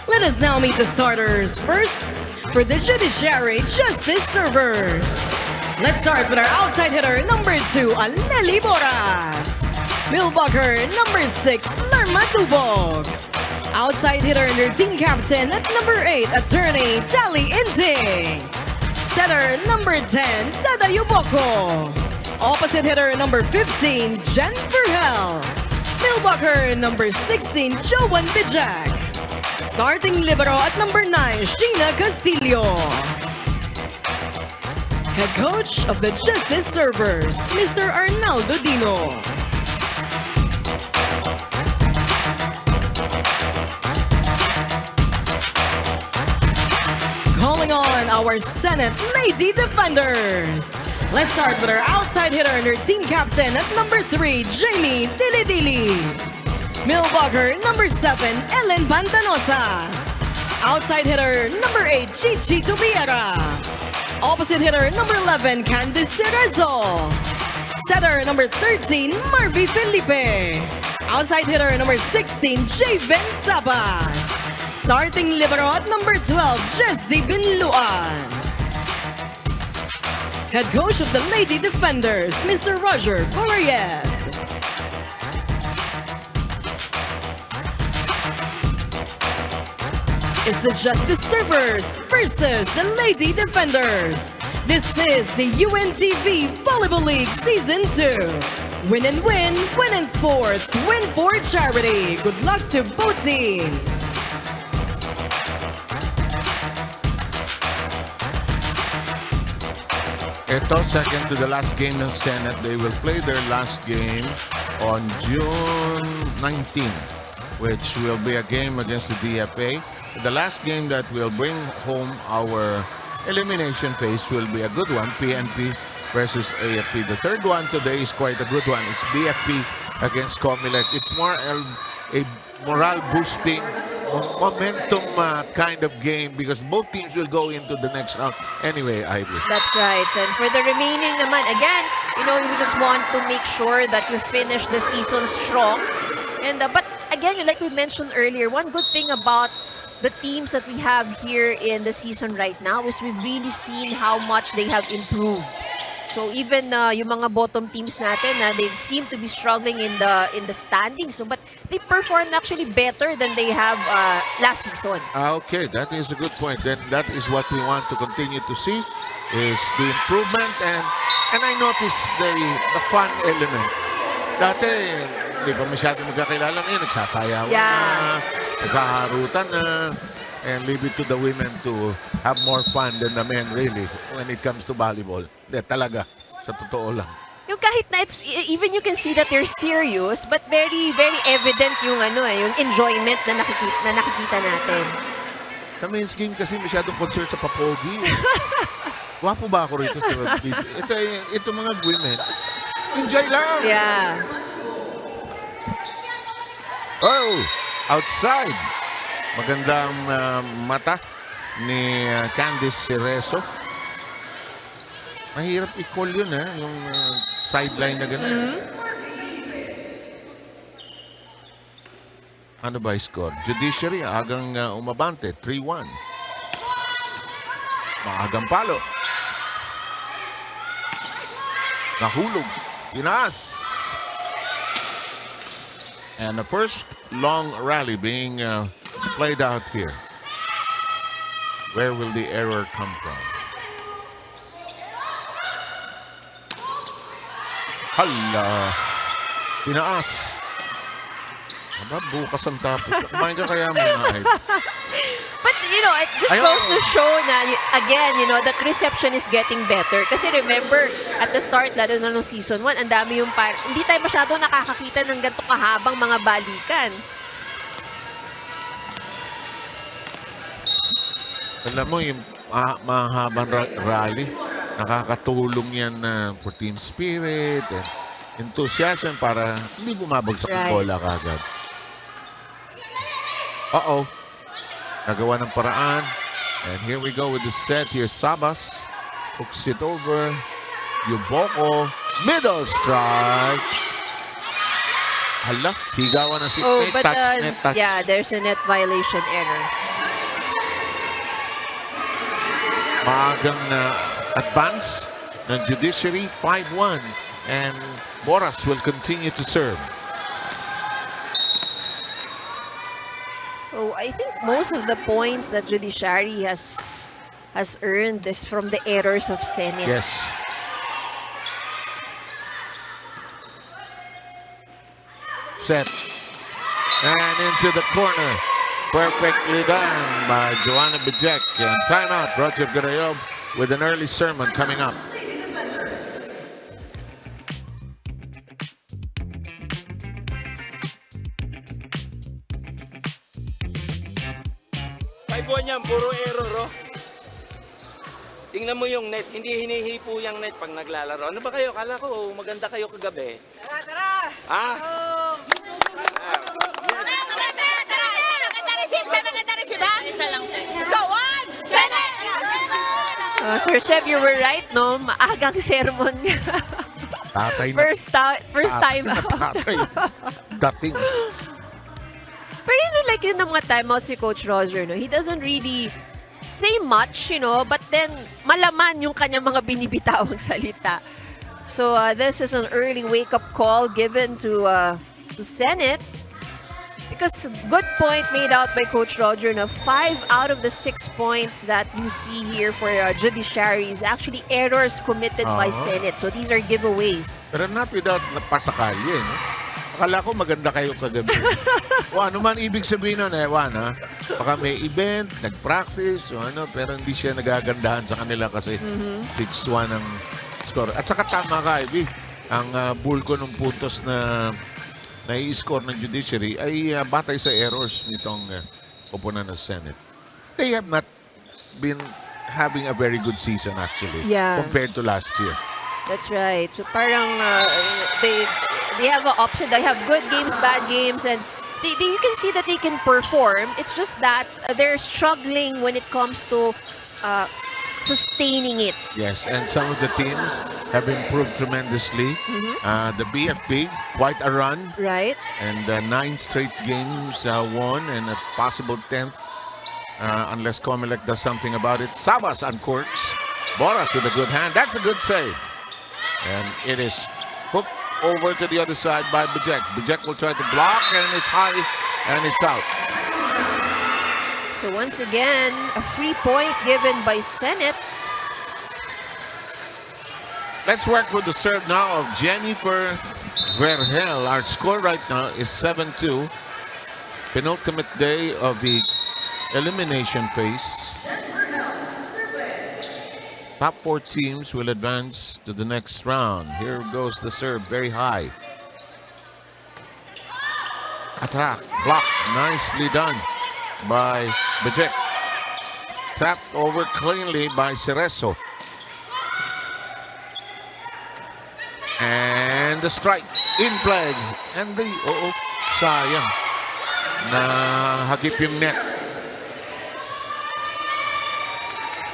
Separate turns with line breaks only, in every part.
Let us now meet the starters. First, for the Judiciary Justice Servers. Let's start with our outside hitter, number 2, Aleli Boras. Milbucker, number 6, Lerma Tubog. Outside hitter and their team captain at number 8, attorney Tali Inting. Setter, number 10, Dada Yuboko. Opposite hitter, number 15, Jen Verhel. Milbucker, number 16, Joan Bijak. Starting libero at number 9, Sheena Castillo. Head coach of the Justice Servers, Mr. Arnaldo Dino. Calling on our Senate Lady Defenders. Let's start with our outside hitter and her team captain at number 3, Jamie Dili. Milbucker, number 7, Ellen Pantanosas. Outside hitter, number 8, Chichi Tubiera. Opposite hitter, number 11, Candice Cerezo. Setter, number 13, Marvy Felipe. Outside hitter, number 16, Javen Sabas. Starting libero at number 12, Jessie Binluan. Head coach of the Lady Defenders, Mr. Roger Borayed. It's the Justice Servers versus the Lady Defenders. This is the UNTV Volleyball League Season 2. Win and win, win in sports, win for charity. Good luck to both teams.
Ito, second to the last game ng Senate. They will play their last game on June 19, which will be a game against the DFA. The last game that will bring home our elimination phase will be a good one, PNP versus AFP. The third one today is quite a good one. It's BFP against Comelec. It's more a morale-boosting, momentum kind of game because both teams will go into the next round. Anyway, Ivy.
That's right. And for the remaining naman, again, you just want to make sure that you finish the season strong. And but again, like we mentioned earlier, one good thing about the teams that we have here in the season right now is we've really seen how much they have improved. So even yung mga bottom teams natin, they seem to be struggling in the standings. So, but they performed actually better than they have last season.
Okay, that is a good point. Then that is what we want to continue to see is the improvement and I noticed the fun element. Dati, hindi pa masyadong magkakilala ngayon, nagsasayaw na, nagkaharutan na, and leave it to the women to have more fun than the men really when it comes to volleyball. Hindi, talaga, sa totoo lang.
Yung kahit na even you can see that they're serious, but very, very evident yung yung enjoyment na nakikita natin.
Sa men's game kasi masyadong concern sa papogi. Wapo ba ako rito sa video? Ito mga women, enjoy lang!
Yeah.
Oh, outside. Magandang mata ni Candice Cerezo. Mahirap i-call yun, yung sideline na gano'n. Ano ba yung score? Judiciary, agang umabante, 3-1. Maagang palo. Nahulog. Tinaas. And the first long rally being played out here. Where will the error come from? Hala! Tinaas. Aba, bukas ang tapos. Kumain ka kaya mga
But, it just goes to show na, again, that reception is getting better. Kasi remember, at the start, lalo na nung season 1, ang dami yung hindi tayo masyado nakakakita ng ganito kahabang mga balikan.
Alam mo, yung mahabang rally, nakakatulong yan for team spirit and enthusiasm para hindi bumabagsak ang bola kagad. Uh-oh. Nagawa ng paraan. And here we go with the set. Here's Sabas. Hooks it over. Yuboko. Middle strike. Hala, sigawan na si
but
net touch.
yeah, there's a net violation error.
Maagang advance ng Judiciary, 5-1. And Boras will continue to serve.
Oh, I think most of the points that Judiciary has earned is from the errors of Senate.
Yes. Set. And into the corner. Perfectly done by Joanna Bijek. And timeout, Roger Garayob with an early sermon coming up.
Buwan yan, puro error, oh. Tingnan mo yung net, hindi hinihipo yung net pag naglalaro. Ano ba kayo? Kala ko maganda kayo kagabi.
Tara!
Ah?
Maganda receive, ha? Isa lang. Let's go! One! Senate!
Sir Seb, you were right, no? Maagang sermon.
Tatay na.
First time out.
Tatay. Dating.
Pero like yun ng mga timeout si Coach Roger, no? He doesn't really say much, but then malaman yung kanyang mga binibitawang salita. So this is an early wake-up call given to Senate. Because good point made out by Coach Roger, na 5 out of the 6 points that you see here for Judiciary is actually errors committed by Senate. So these are giveaways.
Pero not without napasakalye, no? Akala ko maganda kayo kagabi. O ano man ibig sabihin nun, ewan ha. Baka may event, nag-practice, o ano, pero hindi siya nagagandahan sa kanila kasi 6-1 ang score. At saka tama ka, Ivy. Ang bulko ng puntos na nai-score ng Judiciary ay batay sa errors nitong oponan ng Senate. They have not been having a very good season actually compared to last year.
That's right. So parang they have an option. They have good games, bad games, and you can see that they can perform. It's just that they're struggling when it comes to sustaining it.
Yes, and some of the teams have improved tremendously. The BFP, quite a run.
Right.
And 9 straight games won and a possible 10th unless Comelec does something about it. Sabas uncorks. Boras with a good hand. That's a good save. And it is hooked over to the other side by Bijek. Bijek will try to block, and it's high, and it's out.
So once again, a free point given by Senate.
Let's work with the serve now of Jennifer Verhel. Our score right now is 7-2. Penultimate day of the elimination phase. Top 4 teams will advance to the next round. Here goes the serve, very high. Attack, block, nicely done by Bijek. Tapped over cleanly by Cerezo. And the strike, in play. And the, sayang. Nahagip yung net.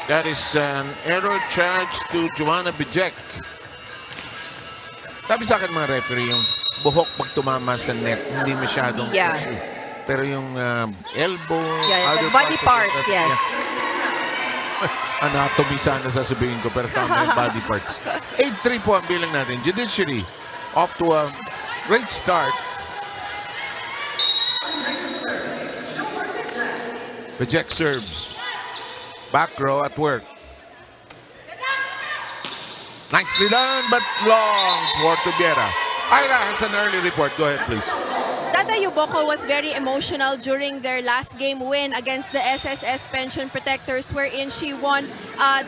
That is an error charge to Joanna Bijek. Sabi sa akin mga referee, yung buhok pag tumama sa net, hindi masyadong issue. Pero yung elbow,
the body parts, yes.
Anatomy sana sasabihin ko, pero tama yung body parts. 8-3 po ang bilang natin. Judiciary off to a great start. Bijek serves. Back row at work. Nicely done, but long for Tubiera. Ira has an early report. Go ahead, please.
Dada Yuboko was very emotional during their last game win against the SSS Pension Protectors, wherein she won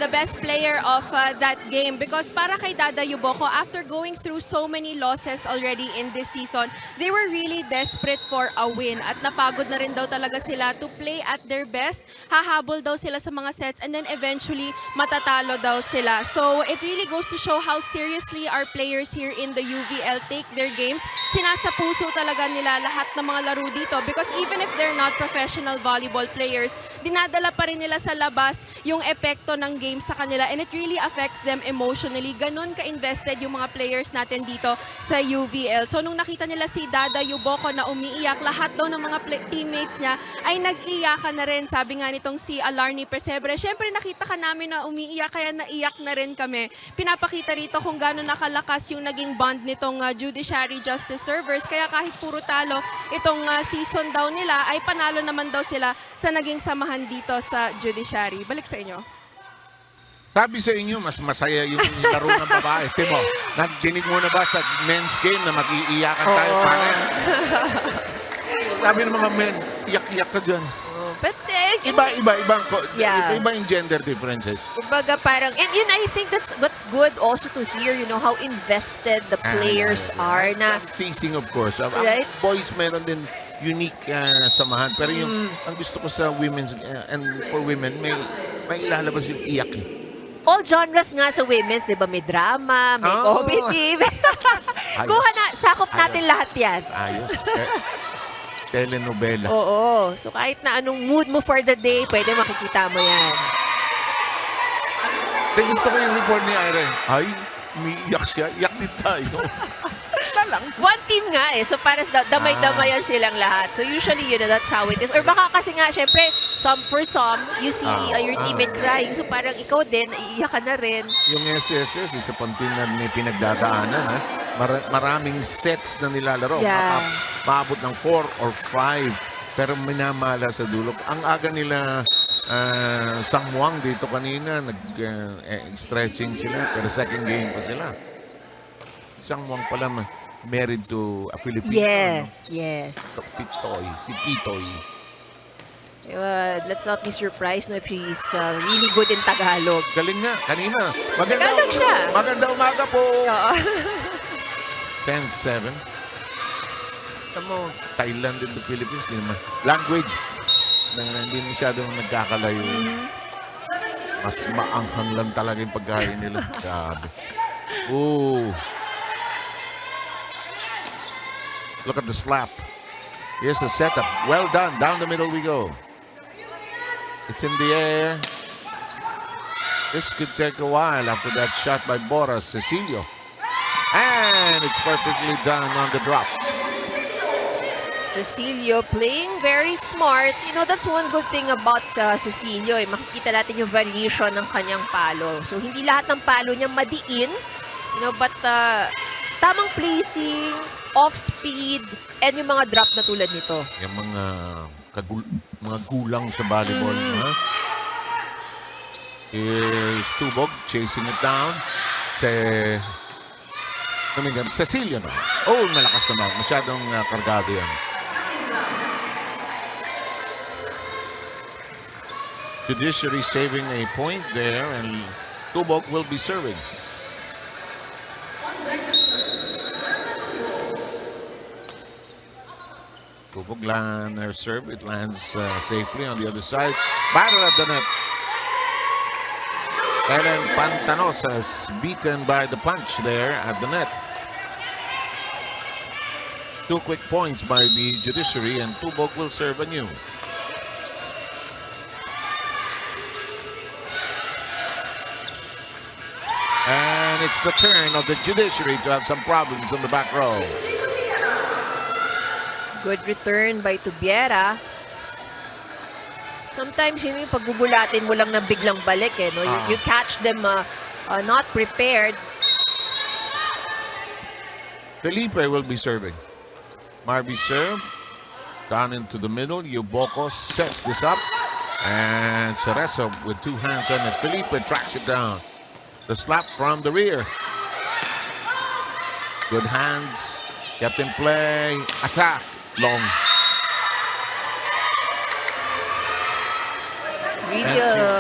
the best player of that game. Because para kay Dada Yuboko, after going through so many losses already in this season, they were really desperate for a win. At napagod na rin daw talaga sila to play at their best. Hahabol daw sila sa mga sets and then eventually matatalo daw sila. So it really goes to show how seriously our players here in the UVL take their games. Sinasapuso talaga nila nila lahat ng mga laro dito because even if they're not professional volleyball players, dinadala pa rin nila sa labas yung epekto ng game sa kanila and it really affects them emotionally. Ganun ka-invested yung mga players natin dito sa UVL. So nung nakita nila si Dada Yuboko na umiiyak, lahat daw ng mga teammates niya ay nag-iyakan na rin. Sabi nga nitong si Alarni Persebre, syempre nakita ka namin na umiiyak kaya naiyak na rin kami. Pinapakita rito kung gaano nakalakas yung naging bond nitong Judiciary Justice Servers. Kaya kahit puro talo itong season daw nila ay panalo naman daw sila sa naging samahan dito sa Judiciary. Balik sa inyo.
Sabi sa inyo, mas masaya yung laro ng babae. Timo, nagdinig mo na ba sa men's game na mag-iiyakan tayo sa akin? Sabi ng mga men, iyak-iyak ka dyan.
But
Iba yung gender differences.
kumbaga parang, and yun, I think that's what's good also to hear, you know, how invested the players are na,
Teasing, of course.
Right?
Boys, meron din unique samahan. Pero yung, ang gusto ko sa women's, and for women, may ilalabas yung iyak eh.
all genres nga sa women's, di ba? May drama, may
Oh.
comedy. Kuha na, sakop natin
Ayos.
lahat yan.
Ayos. Telenovela.
Oo. So kahit na anong mood mo for the day, pwede makikita mo yan.
Gusto ko yung report ni Irene. Ay, umiiyak siya. Iyak din tayo. Lang.
One team nga eh. So para damay-damayan silang lahat. So usually, you know, that's how it is. Or baka kasi nga, syempre, for some, you see your teammate crying. So parang ikaw din, iiyak ka na rin.
Yung SSS, isa pang team na may pinagdadaanan. Ha? Maraming sets na nilalaro.
Yeah.
Maabot ng 4 or 5. Pero minamala sa dulo. Ang aga nila Sangmuang dito kanina, nag-stretching sila. Pero second game pa sila. Sangmuang pala married to a Filipino.
Yes, yes.
Si Pitoy.
Let's not be surprised no, if she's really good in Tagalog.
Galing nga, kanina.
Tagalog siya.
Maganda umaga po.
Oo.
10-7. Thailand and the Philippines. Language. Hindi masyadong nagkakalayo. Mas maanghang lang talaga yung pagkain nila. Grabe. Ooh. Look at the slap. Here's the setup. Well done. Down the middle we go. It's in the air. This could take a while after that shot by Boras Cecilio. And it's perfectly done on the drop.
Cecilio playing very smart. You know, that's one good thing about Cecilio. Eh. Makikita natin yung variation ng kanyang palo. So, hindi lahat ng palo niya madiin. You know, but tamang placing, off-speed, and yung mga drop na tulad nito.
Yung mga gulang sa volleyball. Ha? Here's Tubog chasing it down. Cecilio na. Oh, malakas naman. Masyadong kargado yan. Judiciary saving a point there, and Tubog will be serving. Tubog land their serve. It lands safely on the other side. Battle at the net. Ellen Pantanosas beaten by the punch there at the net. 2 quick points by the Judiciary, and Tubog will serve anew. And it's the turn of the Judiciary to have some problems on the back row.
Good return by Tubiera. Sometimes, yun yung pagbubulatin mo lang na biglang balik. Eh, no? You catch them not prepared.
Felipe will be serving. Marby serve. Down into the middle. Yuboko sets this up. And Cerezo with 2 hands on it. Felipe tracks it down. The slap from the rear. Good hands. Kept in play. Attack. Long.
Really,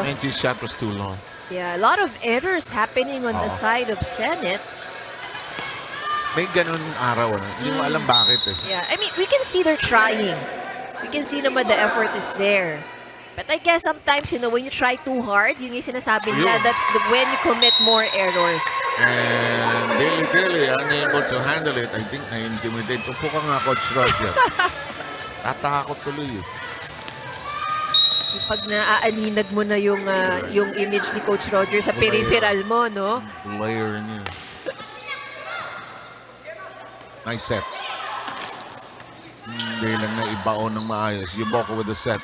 Menchie's shot was too long.
yeah, a lot of errors happening on the side of Senate.
May ganun araw. Hindi mo alam bakit eh.
Yeah, I mean, we can see they're trying. We can see naman the effort is there. But I guess sometimes, when you try too hard, yung sinasabi nila, that's when you commit more errors.
And Dilly unable to handle it. I think na-intimidate. Upo ka nga, Coach Roger. Tatakot tuloy eh.
Pag naaaninag mo na yung image ni Coach Roger sa peripheral mo, no?
Player niya. Nice set. Hindi lang na ibaon ng maayos. Yuboko with the set.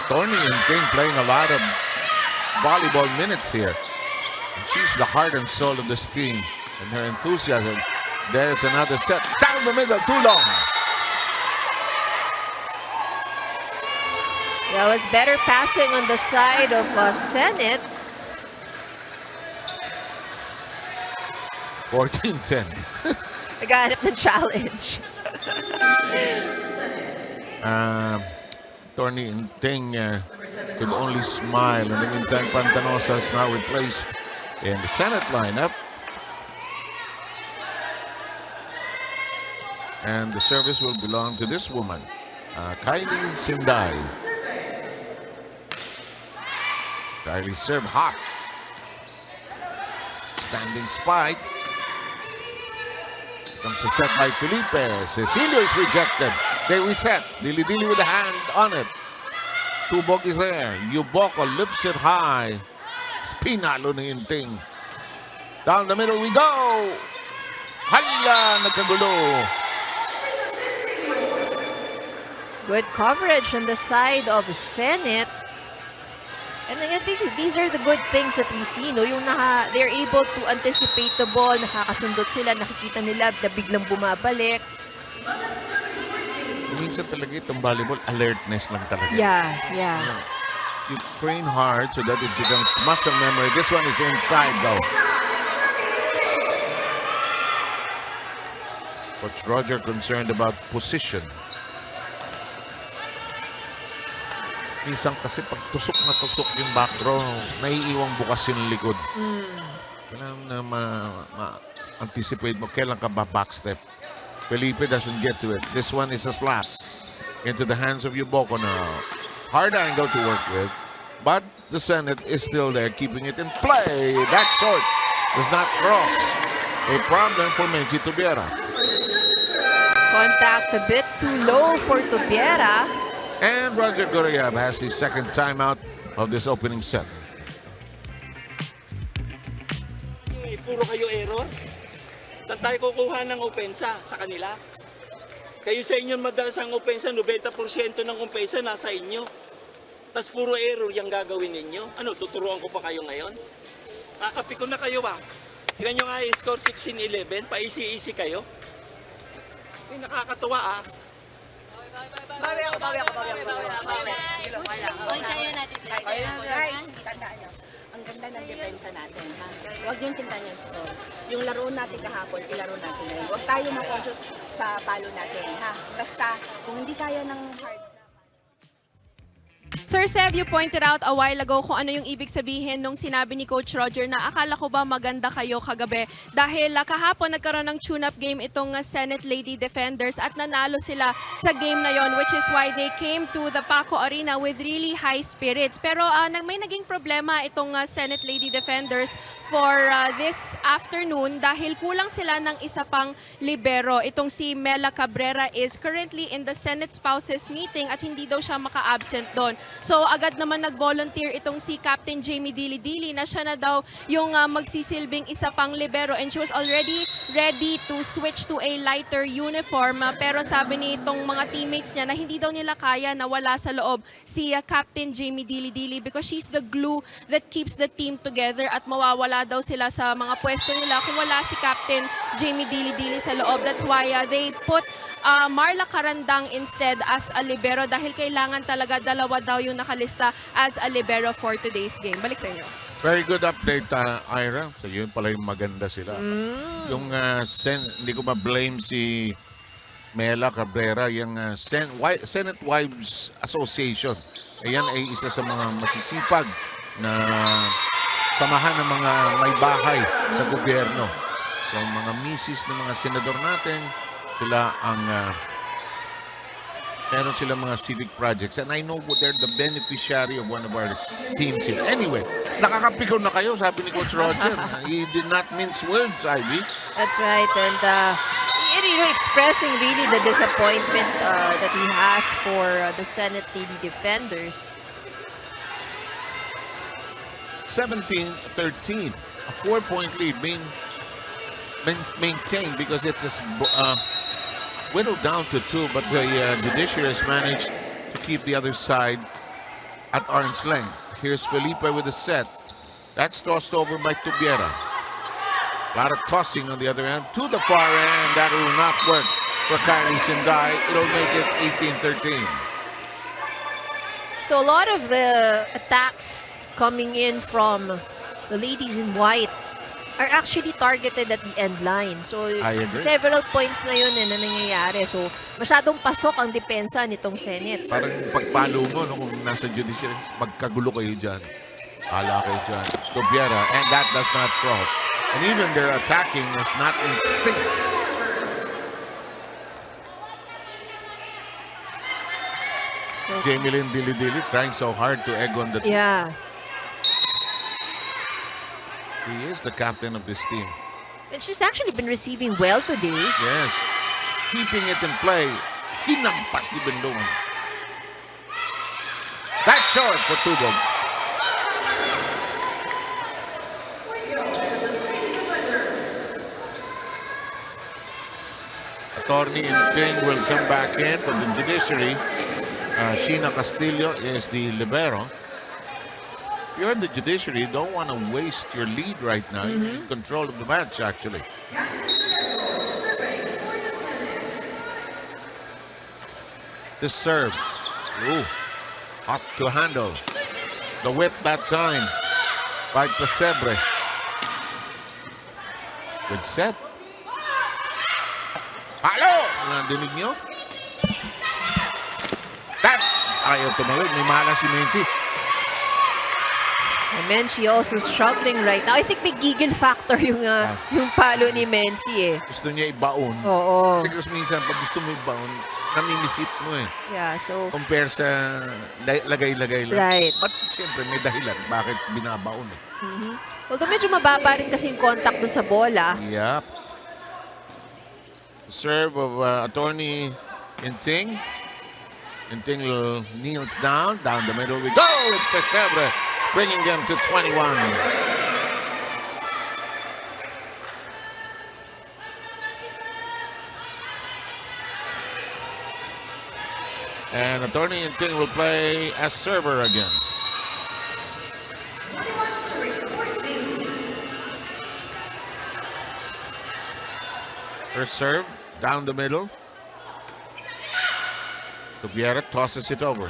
Attorney and King playing a lot of volleyball minutes here. And she's the heart and soul of this team. And her enthusiasm. There's another set. Down the middle, too long.
That was better passing on the side of Senate.
14-10.
Naghahanap ng challenge.
Tony and Ting could only smile. In the meantime, Pantanosa is now replaced in the Senate lineup. And the service will belong to this woman, Kylie Sinday. Kylie serve hot. Standing spike. Comes a set by Felipe. Cecilio is rejected. They reset. Dili with a hand on it. Tubog is there. Yuboko lifts it high. Spinalo ni Inting. Down the middle we go. Hala, nagkagulo.
Good coverage on the side of Senate. And I think these are the good things that we see, no? Yung they're able to anticipate the ball, nakakasundot sila, nakikita nila na biglang bumabalik.
Minsan talaga itong volleyball, alertness lang talaga.
Yeah.
You train hard so that it becomes muscle memory. This one is inside though. Coach Roger concerned about position. Minsan kasi pag tusok na tusok yung back row, naiiwang bukas yung likod. Kailangan na ma-anticipate mo kailan ka ba backstep. Felipe doesn't get to it. This one is a slap into the hands of Yuboko now. Hard angle to work with, but the Senate is still there, keeping it in play. That short does not cross. A problem for Menchi Tubiera.
Contact a bit too low for Tubiera.
And Roger Gurriab has his second timeout of this opening set.
Puro kayo error. Saan tayo kukuha ng opensa sa kanila? Kayo sa inyo madalas ang opensa, 90% ng opensa nasa inyo. Tapos puro error yung gagawin ninyo. Ano, tuturuan ko pa kayo ngayon? Kakapi ko na kayo ba? Tignan nyo nga score 16-11, pa-easy-easy kayo. Ay, nakakatuwa ah.
Bawi ako. Guys, tandaan nyo. Ang ganda ng depensa natin, ha? Huwag niyong tintan yung score. Yung laro natin kahapon, ilaro natin ngayon. Huwag tayo ma-conscious sa palo natin, ha? Basta, kung hindi kaya ng hard.
Sir Sev, you pointed out a while ago kung ano yung ibig sabihin nung sinabi ni Coach Roger na akala ko ba maganda kayo kagabi dahil kahapon nagkaroon ng tune-up game itong Senate Lady Defenders at nanalo sila sa game na yon, which is why they came to the Paco Arena with really high spirits. Pero may naging problema itong Senate Lady Defenders for this afternoon dahil kulang sila ng isa pang libero. Itong si Mela Cabrera is currently in the Senate Spouses meeting at hindi daw siya maka-absent doon. So agad naman nag-volunteer itong si Captain Jamie Dili na siya na daw yung magsisilbing isa pang libero and she was already ready to switch to a lighter uniform. Pero sabi ni itong mga teammates niya na hindi daw nila kaya na wala sa loob si Captain Jamie Dili because she's the glue that keeps the team together at mawawala daw sila sa mga pwesto nila kung wala si Captain Jamie Dili sa loob. That's why they put Marla Carandang instead as a libero dahil kailangan talaga dalawa daw yung nakalista as a libero for today's game. Balik sa inyo.
Very good update, Ira. So yun pala yung maganda sila. Yung hindi ko ma-blame si Mela Cabrera, yung Senate Wives Association. Ayan ay isa sa mga masisipag na samahan ng mga may bahay sa gobyerno. So mga misis ng mga senador natin, Sila ang meron silang mga civic projects, and I know they're the beneficiary of one of our teams here. Anyway, nakakapikaw na kayo, sabi ni Coach Roger. He did not mince words, Ivy.
That's right. And expressing really the disappointment that he has for the Senate Lady Defenders.
17-13, a 4-point lead being maintained because it is whittled down to 2, but the Judiciary has managed to keep the other side at arm's length. Here's Felipe with the set. That's tossed over by Tubiera. A lot of tossing on the other end. To the far end. That will not work for Kylie Sindai. It'll make it 18-13.
So a lot of the attacks coming in from the ladies in white are actually targeted at the end line. So,
I agree.
several points na yun na nangyayari. So, masyadong pasok ang depensa nitong Senate.
Parang pagpalo mo, no, kung nasa Judiciary, magkagulo kayo dyan. Hala kayo dyan. Tubiera, and that does not cross. And even their attacking is not in sync.
So,
Jamie Lynn Dili-Dili trying so hard to egg on the team.
yeah.
He is the captain of this team.
And she's actually been receiving well today.
Yes. Keeping it in play. Hinampas ni Bendungan. That's short for Tubog. Attorney Inting will come back in for the Judiciary. Sheena Castillo is the libero. If you're in the Judiciary, you don't want to waste your lead right now. You need control of the match, actually. The serve. Ooh, hot to handle. The whip that time by Pesebre. Good set. Halo! Nandinig nyo? That! Ayaw tumawid. May mahala si Menchi.
And Menchi also struggling right now. I think may giggle factor yung palo ni Menchi eh.
Gusto niya ibaon.
Oo.
Kasi minsan, pag gusto mo ibaon, namimisit mo eh.
Yeah, so
Compare sa lagay-lagay lang.
Right.
But siyempre, may dahilan bakit binabaon eh.
although medyo mababa rin kasi yung contact doon sa bola.
Yep. Serve of Attorney Inting. Inting kneels down the middle we go with Pesebre, bringing them to 21. And Attorney Inting will play as server again. Her serve down the middle. Tubiera tosses it over.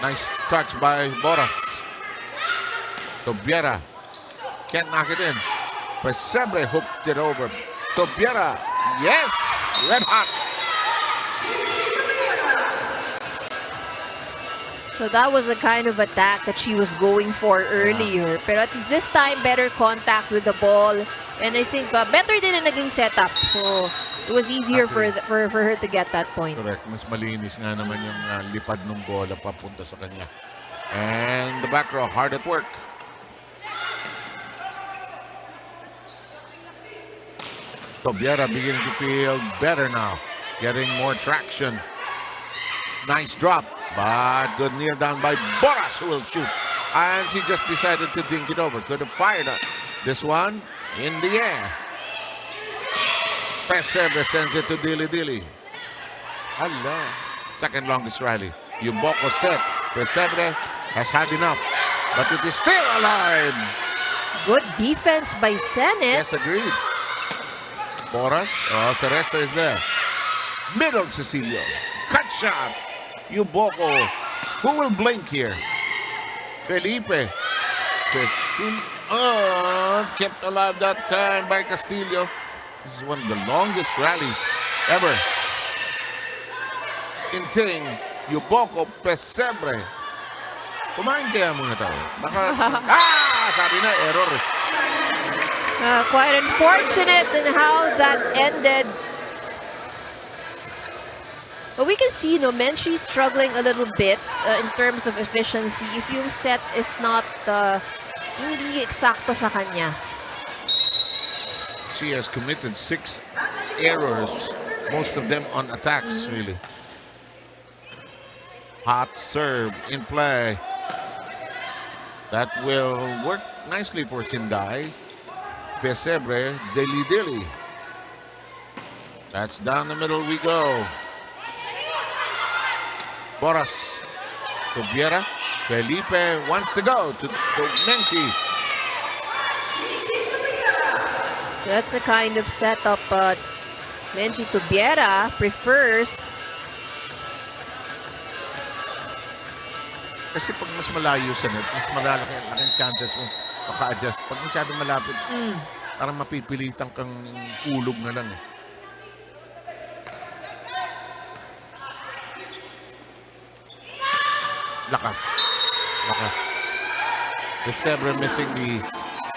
Nice touch by Boras. Tubiera can't knock it in. Pesebre hooked it over. Tubiera, yes, red hot.
So that was the kind of attack that she was going for earlier. Pero at least this time, better contact with the ball. And I think better din na naging setup. So it was easier for her to get that point.
Correct. Mas malinis nga naman yung lipad ng bola papunta sa kanya. And the back row, hard at work. Tubiera beginning to feel better now. Getting more traction. Nice drop. But good kneel down by Boras, who will shoot. And she just decided to dink it over. Could have fired this one in the air. Pesebre sends it to Dili-Dili. Hello. Second longest rally. Yuboko set. Pesebre has had enough. But it is still alive.
Good defense by Senate.
Yes, agreed. Boras. Oh, Cerezo is there. Middle Cecilio. Cut shot. Yuboko. Who will blink here? Felipe. Cecilio. Oh, kept alive that time by Castillo. This is one of the longest rallies ever. Inting. Yuboko. Pesebre. Kumain kaya muna tayo. Baka, sabi na, error.
Quite unfortunate in how that ended. But we can see, Menchie's struggling a little bit in terms of efficiency if yung set is not hindi eksakto sa kanya.
She has committed 6 errors, most of them on attacks, really. Hot serve in play. That will work nicely for Sinday. Pesebre, Dili. That's down the middle we go. Boras, Cubiera, Felipe wants to go to Menchi.
That's the kind of setup Menchi Cubiera prefers.
Kasi pag mas malayo sa net, mas malalaki ang chances mo maka-adjust. Pag masyadong malapit, parang mapipilitan kang hulog na lang. Lakas. Pesebre missing the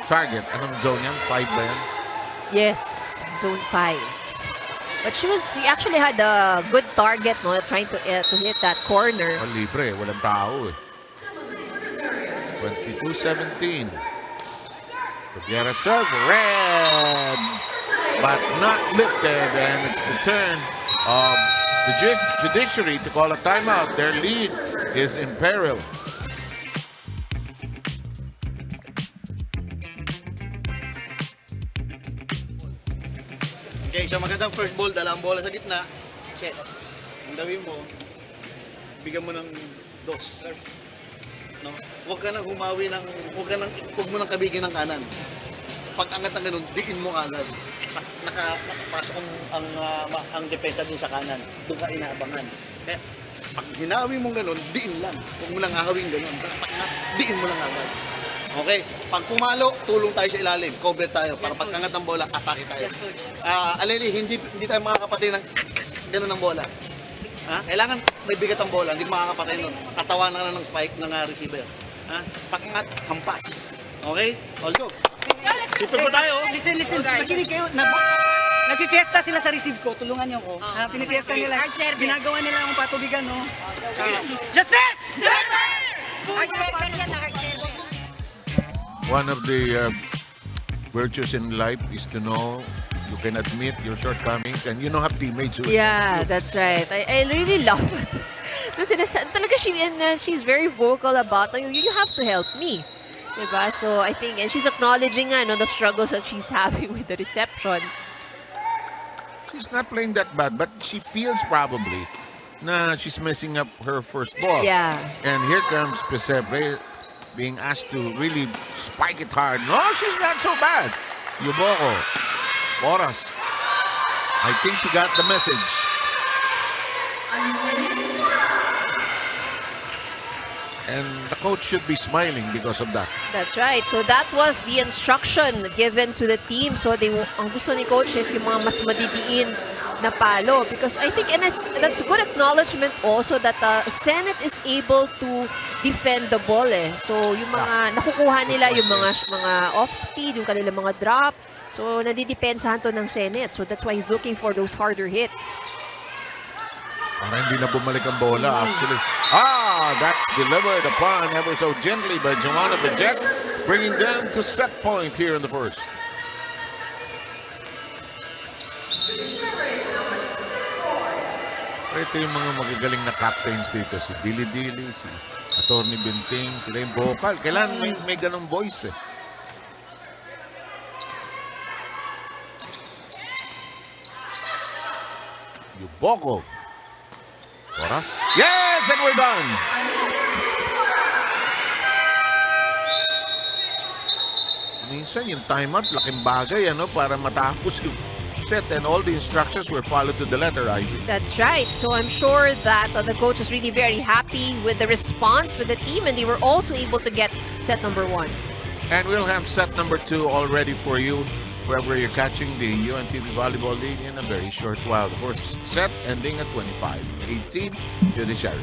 target. Anong zone yan? 5 ba yan?
Yes, zone 5. But she actually had a good target, trying to hit that corner.
Libre, walang tao eh. 22-17. Cubiera serve, red, but not lifted, and it's the turn of the Judiciary to call a timeout. Their lead is in peril.
Okay, so magandang first ball, dala ang bola sa gitna. Set. Ang gawin mo, bigyan mo ng dos. No? Huwag ka nang humawi ng, huwag mo nang kabigin ng kanan. Pag angat ng ganun, diin mo agad. Nakapasok ang depensa dun sa kanan. Doon ka inaabangan. Kaya, pag hinawi mo ganun, diin lang. Huwag mo nang ahawin ganun. Pag angat, diin mo lang agad. Okay? Pag pumalo, tulong tayo sa ilalim. Cover tayo. Para pag angat ng bola, atake tayo. Aleli, hindi tayo makakapatay ng ganun ng bola. Kailangan may bigat ang bola, hindi makakapatay nun. Atawanan ka na ng spike ng receiver. Pag-angat, hampas. Okay? All go. Super po tayo.
Listen. Makinig kayo. Nagpifiesta sila sa receive ko. Tulungan niyo ko. Pinifiesta nila. Ginagawa nila ang patubigan, no? Justice! Hard server yan, hard server.
One of the virtues in life is to know you can admit your shortcomings and you know have teammates who
Yeah, that's right. I really love it. Kasi talaga she's very vocal about, you have to help me. Diba? So I think, and she's acknowledging the struggles that she's having with the reception.
she's not playing that bad, but she feels probably na she's messing up her first ball.
Yeah.
And here comes Pesebre being asked to really spike it hard. No, she's not so bad. Yuboko. Boras. I think she got the message. And the coach should be smiling because of that.
That's right. So that was the instruction given to the team. So ang gusto ni coach is yung mga mas madidiin na palo. Because I think, and that's a good acknowledgement also that Senate is able to defend the ball eh. So yung mga nakukuha nila, yung mga off-speed, yung kanilang mga drop. So nadidepensahan to ng Senate. So that's why he's looking for those harder hits.
Para hindi na bumalik ang bola, actually. That's delivered upon ever so gently by Joanna Bajek, bringing them to set point here in the first. Ito yung mga magagaling na captains dito. Si Dili, si Atty. Binting, sila yung vocal. Kailangan may ganong voice eh. Yuboko. Oras. Yes, and we're done. Minsan yung timeout, laking bagay para matapos yung set, and all the instructions were followed to the letter, Ivy.
That's right. So I'm sure that the coach is really very happy with the response for the team, and they were also able to get set number 1.
And we'll have set number 2 all ready for you wherever you're catching the UNTV Volleyball League in a very short while. The first set ending at 25-18, Judiciary.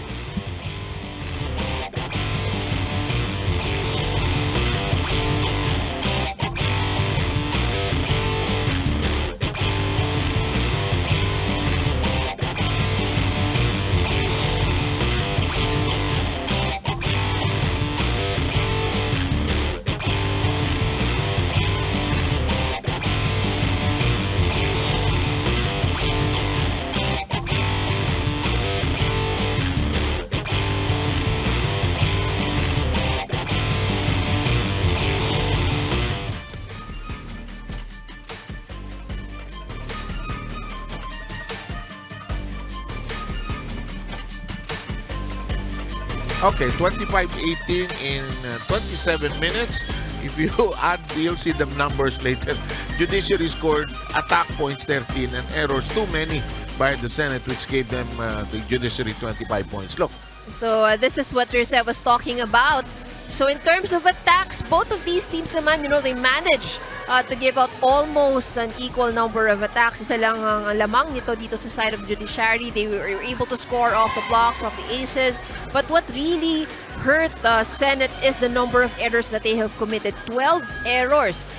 Okay, 25-18 in 27 minutes. If you add, you'll see the numbers later. Judiciary scored attack points 13 and errors too many by the Senate, which gave them the Judiciary 25 points. Look.
So this is what Sir Seth was talking about. So in terms of attacks, both of these teams naman, they managed to give out almost an equal number of attacks. Isa lang ang lamang nito dito sa side of Judiciary. They were able to score off the blocks, off the aces. But what really hurt the Senate is the number of errors that they have committed. 12 errors.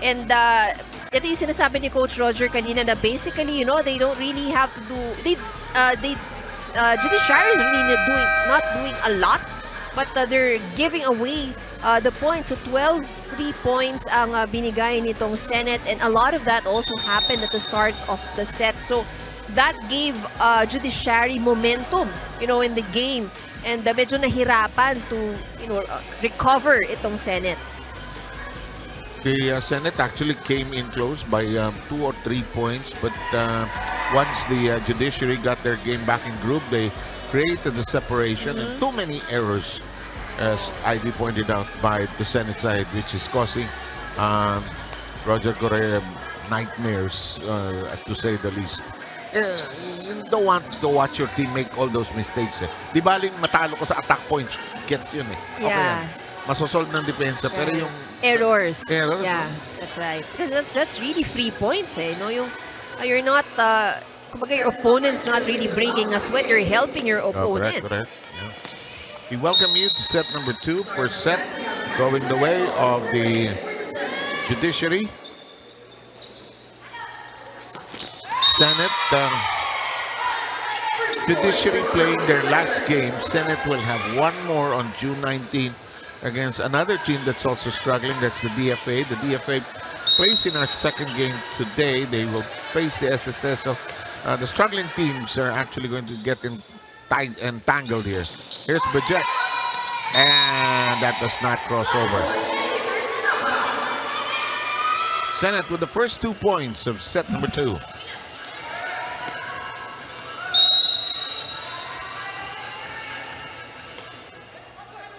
And ito yung sinasabi ni Coach Roger kanina na basically, they don't really have to do... Judiciary is really not doing a lot. But they're giving away the points. So 12 free points ang binigay nitong Senate. And a lot of that also happened at the start of the set. So that gave Judiciary momentum, in the game. And medyo nahirapan to, recover itong Senate.
The Senate actually came in close by 2 or 3 points. But once the Judiciary got their game back in group, they created the separation and too many errors, as Ivy pointed out, by the Senate side, which is causing Roger Correa nightmares, to say the least. You don't want to watch your team make all those mistakes. Di baling matalo ka sa attack points, gets yun eh. Okay
Yeah.
yan. Masosolve ng depensa, pero yung
Errors.
Errors?
Yeah, that's right. Because that's really free points, eh. You're not... kumbaga, your opponent's not really breaking a sweat. You're helping your opponent.
Correct. Yeah. We welcome you to set number 2. First set going the way of the Judiciary. Senate, Judiciary playing their last game. Senate will have one more on June 19 against another team that's also struggling. That's the DFA. The DFA plays in our second game today. They will face the SSS. So the struggling teams are actually going to get entangled here. Here's Bajet. And that does not cross over. Senate with the first 2 points of set number 2.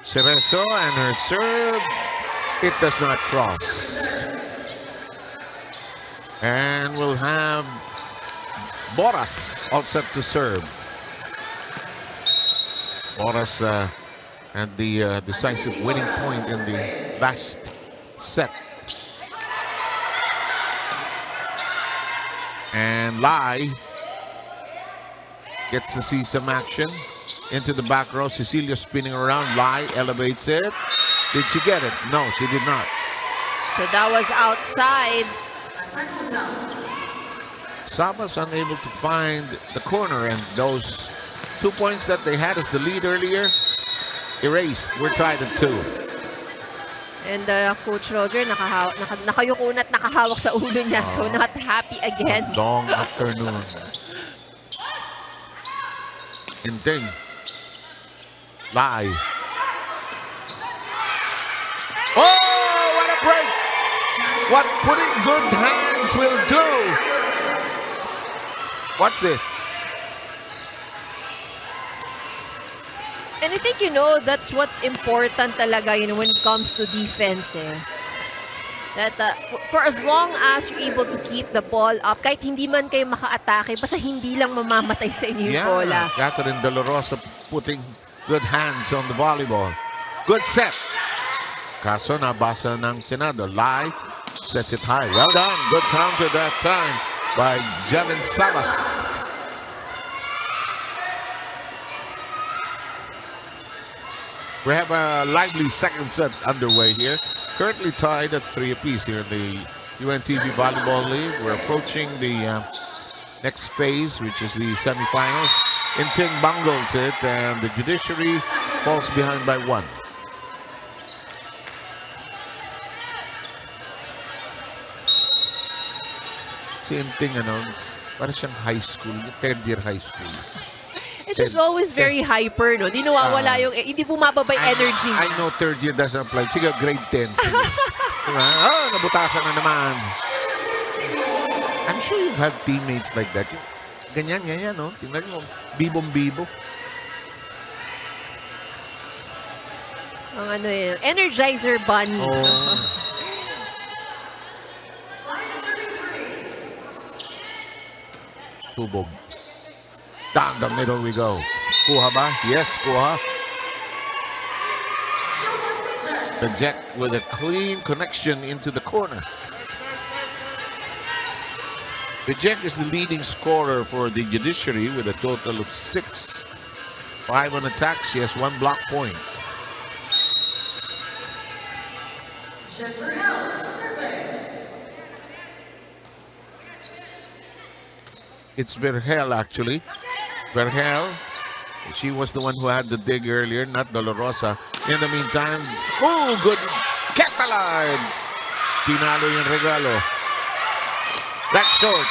Cerezo and her serve. It does not cross. And we'll have Boras all set to serve. Boras had the decisive winning point in the last set. And Lai gets to see some action into the back row. Cecilia spinning around. Lai elevates it. Did she get it? No, she did not.
So that was outside.
Saba's unable to find the corner, and those 2 points that they had as the lead earlier, erased. We're tied at 2.
And Coach Roger, nakayuko na at nakahawak sa ulo niya. So not happy again.
Long afternoon. Inting. Lai. Oh, what a break! What putting good hands will do. Watch this.
And I think, that's what's important talaga, when it comes to defense, eh. That for as long as you're able to keep the ball up, kahit hindi man kayo maka-atake, basta hindi lang mamamatay sa inyo yung bola.
Catherine De La Rosa putting good hands on the volleyball. Good set. Kaso nabasa ng Senado. Lai sets it high. Well done. Good counter that time by Jevin Salas. We have a lively second set underway here. Currently tied at 3 apiece here in the UNTV Volleyball League. We're approaching the next phase, which is the semifinals. Inting bungles it, and the Judiciary falls behind by 1. Si Inting, parang siyang high school, third year high school.
It's just always very hyper, no? Di nawawala yung, hindi bumababa yung energy.
I know third year doesn't apply. Sige, grade 10. Diba? Oh, nabutasan na naman. I'm sure you've had teammates like that. Ganyan, no? Tingnan mo, bibong-bibo.
Ang ano yun, Energizer Bunny.
Oh. Tubog. Down the middle we go. Kuha ba? Yes, kuha. The Jack with a clean connection into the corner. The Jack is the leading scorer for the Judiciary with a total of 6. 5 on attacks. She has 1 block point. It's Vergel actually. Vergel, she was the one who had the dig earlier, not Dolorosa. In the meantime, oh, good. Kept alive. Pinalo yung regalo. That's short.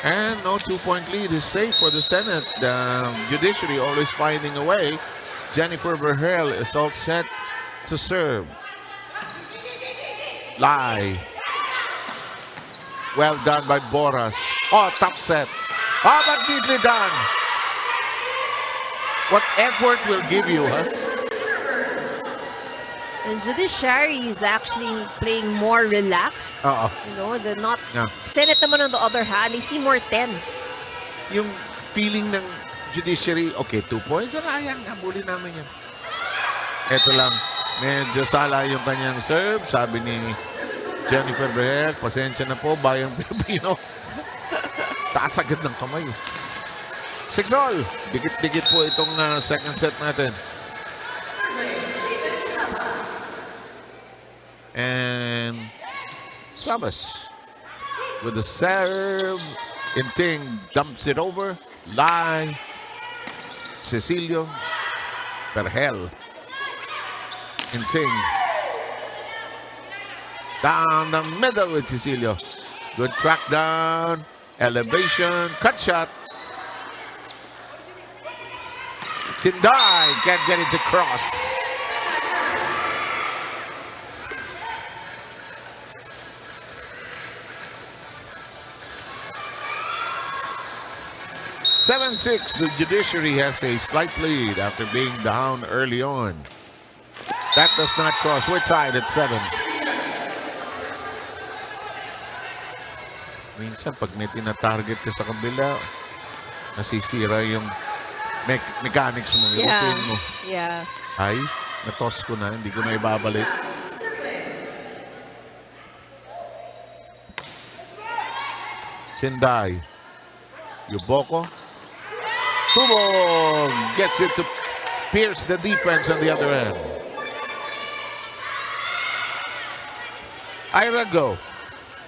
And no 2-point lead is safe for the Senate. The Judiciary always finding a way. Jennifer Vergel is all set to serve. Lie. Well done by Boras. Oh, top set. Oh, but neatly done. What effort will give you, huh?
And Judiciary is actually playing more relaxed. You know, they're not...
Yeah.
Senate naman on the other hand, they seem more tense.
Yung feeling ng Judiciary, okay, 2 points. Sayang, habulin namin yan. Ito lang, medyo sala yung kanyang serve. Sabi ni Jennifer Vergel, pasensya na po, bayang Pilipino. Taas agad ng kamay. 6-all. Dikit-dikit po itong second set natin. And Sabas with the serve. Inting dumps it over. Lie. Cecilio. Vergel. Inting. Down the middle with Cecilio. Good track down. Elevation. Cut shot. Tinday can't get it to cross. (7-6). The Judiciary has a slight lead after being down early on. That does not cross. We're tied at 7. Minsan, pag may tina-target ka sa kabila, nasisira yung mechanics mo, yung routine mo.
Yeah.
Ay, natos ko na, hindi ko na ibabalik. Sinday. Yuboko. Tubog gets it to pierce the defense on the other end. Ira, go.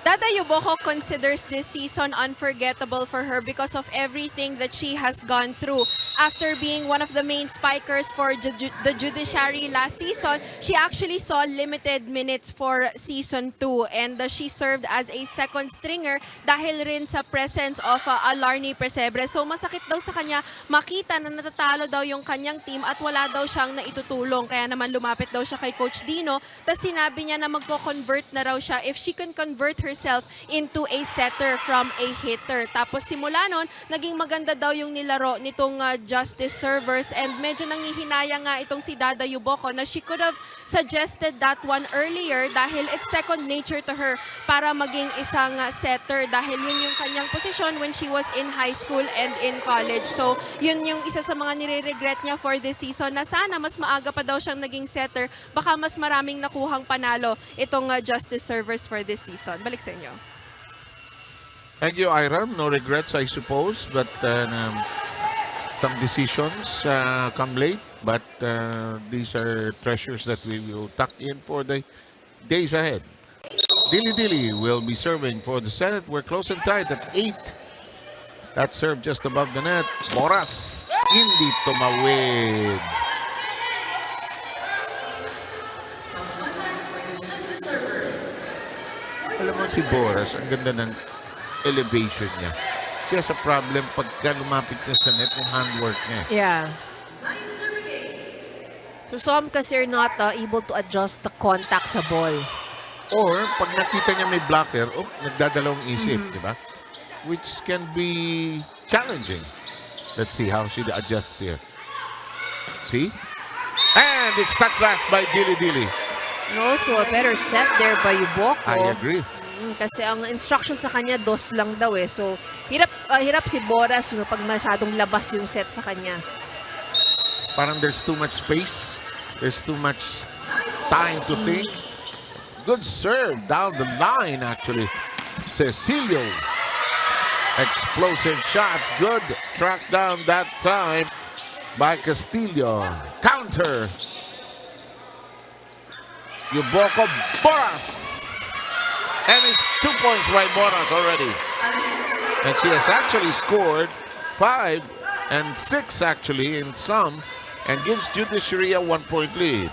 Dada Yuboko considers this season unforgettable for her because of everything that she has gone through. After being one of the main spikers for the Judiciary last season, she actually saw limited minutes for Season 2 and she served as a second stringer dahil rin sa presence of Alarni Presebre. So masakit daw sa kanya makita na natatalo daw yung kanyang team at wala daw siyang naitutulong. Kaya naman lumapit daw siya kay Coach Dino. Tapos sinabi niya na magko-convert na raw siya if she can convert herself into a setter from a hitter. Tapos simula nun, naging maganda daw yung nilaro nitong Justice servers and medyo nangihinaya nga itong si Dada Yuboko na she could have suggested that one earlier dahil it's second nature to her para maging isang setter dahil yun yung kanyang posisyon when she was in high school and in college. So yun yung isa sa mga nire-regret niya for this season na sana mas maaga pa daw siyang naging setter, baka mas maraming nakuhang panalo itong Justice servers for this season. Balik sa inyo.
Thank you, Ira. No regrets, I suppose, but some decisions come late, but these are treasures that we will tuck in for the days ahead. Dili Dili will be serving for the Senate. We're close and tight at 8. That serve just above the net. Boras, hindi tumawid. Alam mo si Boras, ang ganda ng elevation niya. Siya sa problem pagka lumapit niya sa net yung handwork niya.
Yeah. So some kasi are not able to adjust the contact sa ball.
Or pag nakita niya may blocker, nagdadalawang isip, di ba? which can be challenging. Let's see how she adjusts here. See? And it's touch flash by Dili Dili.
And also a better set there by Yuboko.
I agree.
Kasi ang instruction sa kanya, dos lang daw eh. So, hirap si Boras pag masyadong labas yung set sa kanya.
Parang there's too much space. There's too much time to think. Good serve down the line, actually. Cecilio. Explosive shot. Good track down that time by Castillo. Counter. Yuboko Boras. And it's 2 points by Boras already. And she has actually scored 5 and 6 actually in some, and gives Judiciary a 1-point lead.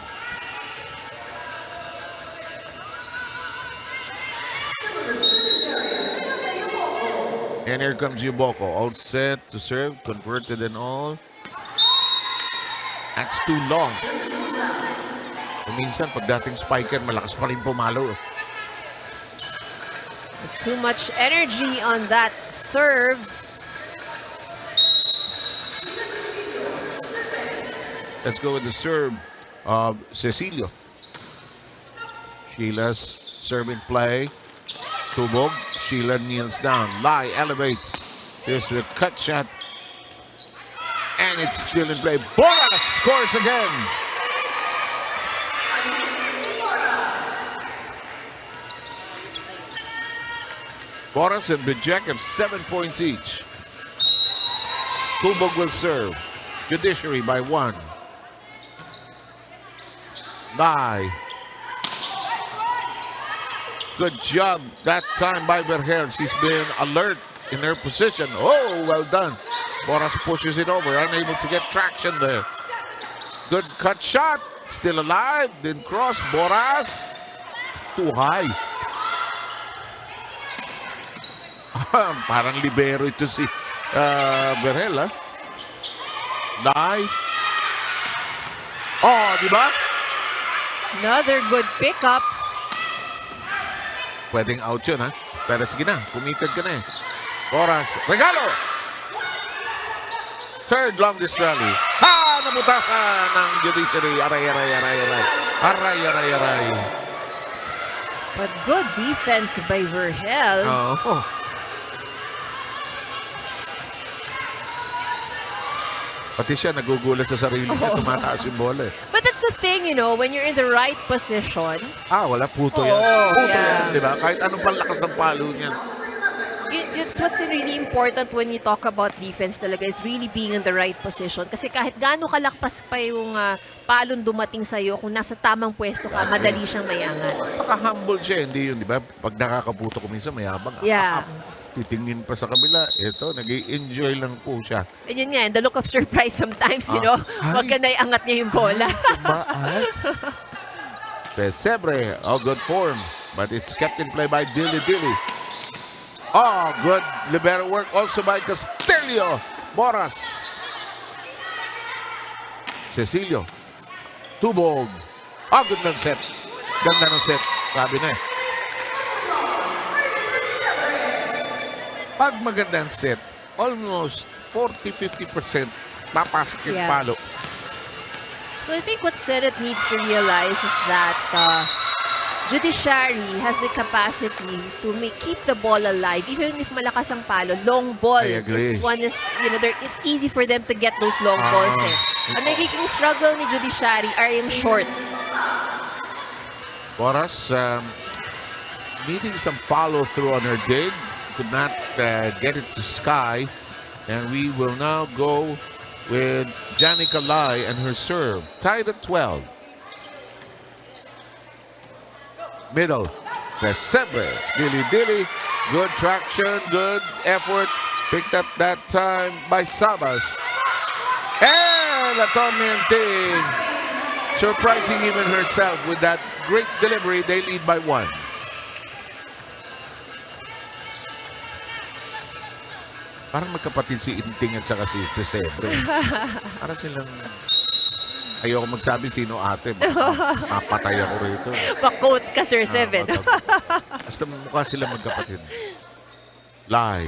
And here comes Yuboko, all set to serve, converted and all. That's too long. Minsan, pagdating spiker, malakas pa rin pumalo.
Too much energy on that serve.
Let's go with the serve of Cecilio. Sheila's serve in play. Tubog. Sheila kneels down. Lai elevates. Here's the cut shot. And it's still in play. Boras scores again. Boras and Bijek have 7 points each. Tubog will serve. Judiciary by 1. Lai. Good job that time by Vergel. She's been alert in her position. Oh, well done. Boras pushes it over, unable to get traction there. Good cut shot. Still alive. Didn't cross. Boras. Too high. Parang libero ito si Vergel, ha? Lai. Oh, di ba?
Another good pickup.
Pwedeng out yun, ha? Pero sige na, committed ka na eh. Boras, regalo! Third longest rally. Ha! Nabutasan ng Judiciary. Aray, aray, aray, aray. Aray, aray, aray.
But good defense by Vergel.
Oh. Pati siya nagugulat sa sarili niya, tumataas yung bola eh.
But that's the thing, when you're in the right position.
Wala, puto yan. Puto yan, di ba? Kahit anong palakas ng palo niyan.
It's what's really important when you talk about defense talaga is really being in the right position. Kasi kahit gaano kalakpas pa yung palon dumating sa'yo, kung nasa tamang pwesto ka, madali siyang mayangan.
Saka humble siya, hindi yun, di ba? Pag nakakaputo ko minsan, mayabang.
Yeah.
Titingin pa sa kabila. Ito, nag-i-enjoy lang po siya.
And yun nga, the look of surprise sometimes, wag ka na iangat niya yung bola.
Baas. Pesebre, good form. But it's kept in play by Dili Dili. Good libero work also by Castillo. Boras. Cecilio. Tubog. Good ng set. Ganda ng set. Sabi na eh. Pag magandang set, almost 40-50% papasok yung palo.
So I think what Senate needs to realize is that Judiciary has the capacity to keep the ball alive, even if malakas ang palo. Long ball is it's easy for them to get those long balls. Ang nagiging struggle ni Judiciary are yung short.
Boras needing some follow through on her dig. Could not get it to Sky, and we will now go with Janica Lai and her serve, tied at 12. Middle, Pesebre, Dili Dili, good traction, good effort, picked up that time by Sabas. And Atormenting, surprising even herself with that great delivery. They lead by 1. Parang magkapatid si Inting at saka si Pesebre. Para silang... Ayoko magsabi sino ate. Mapatay ako rito.
Pa-quote ka, Sir Seven.
Basta mukha sila magkapatid. Lai.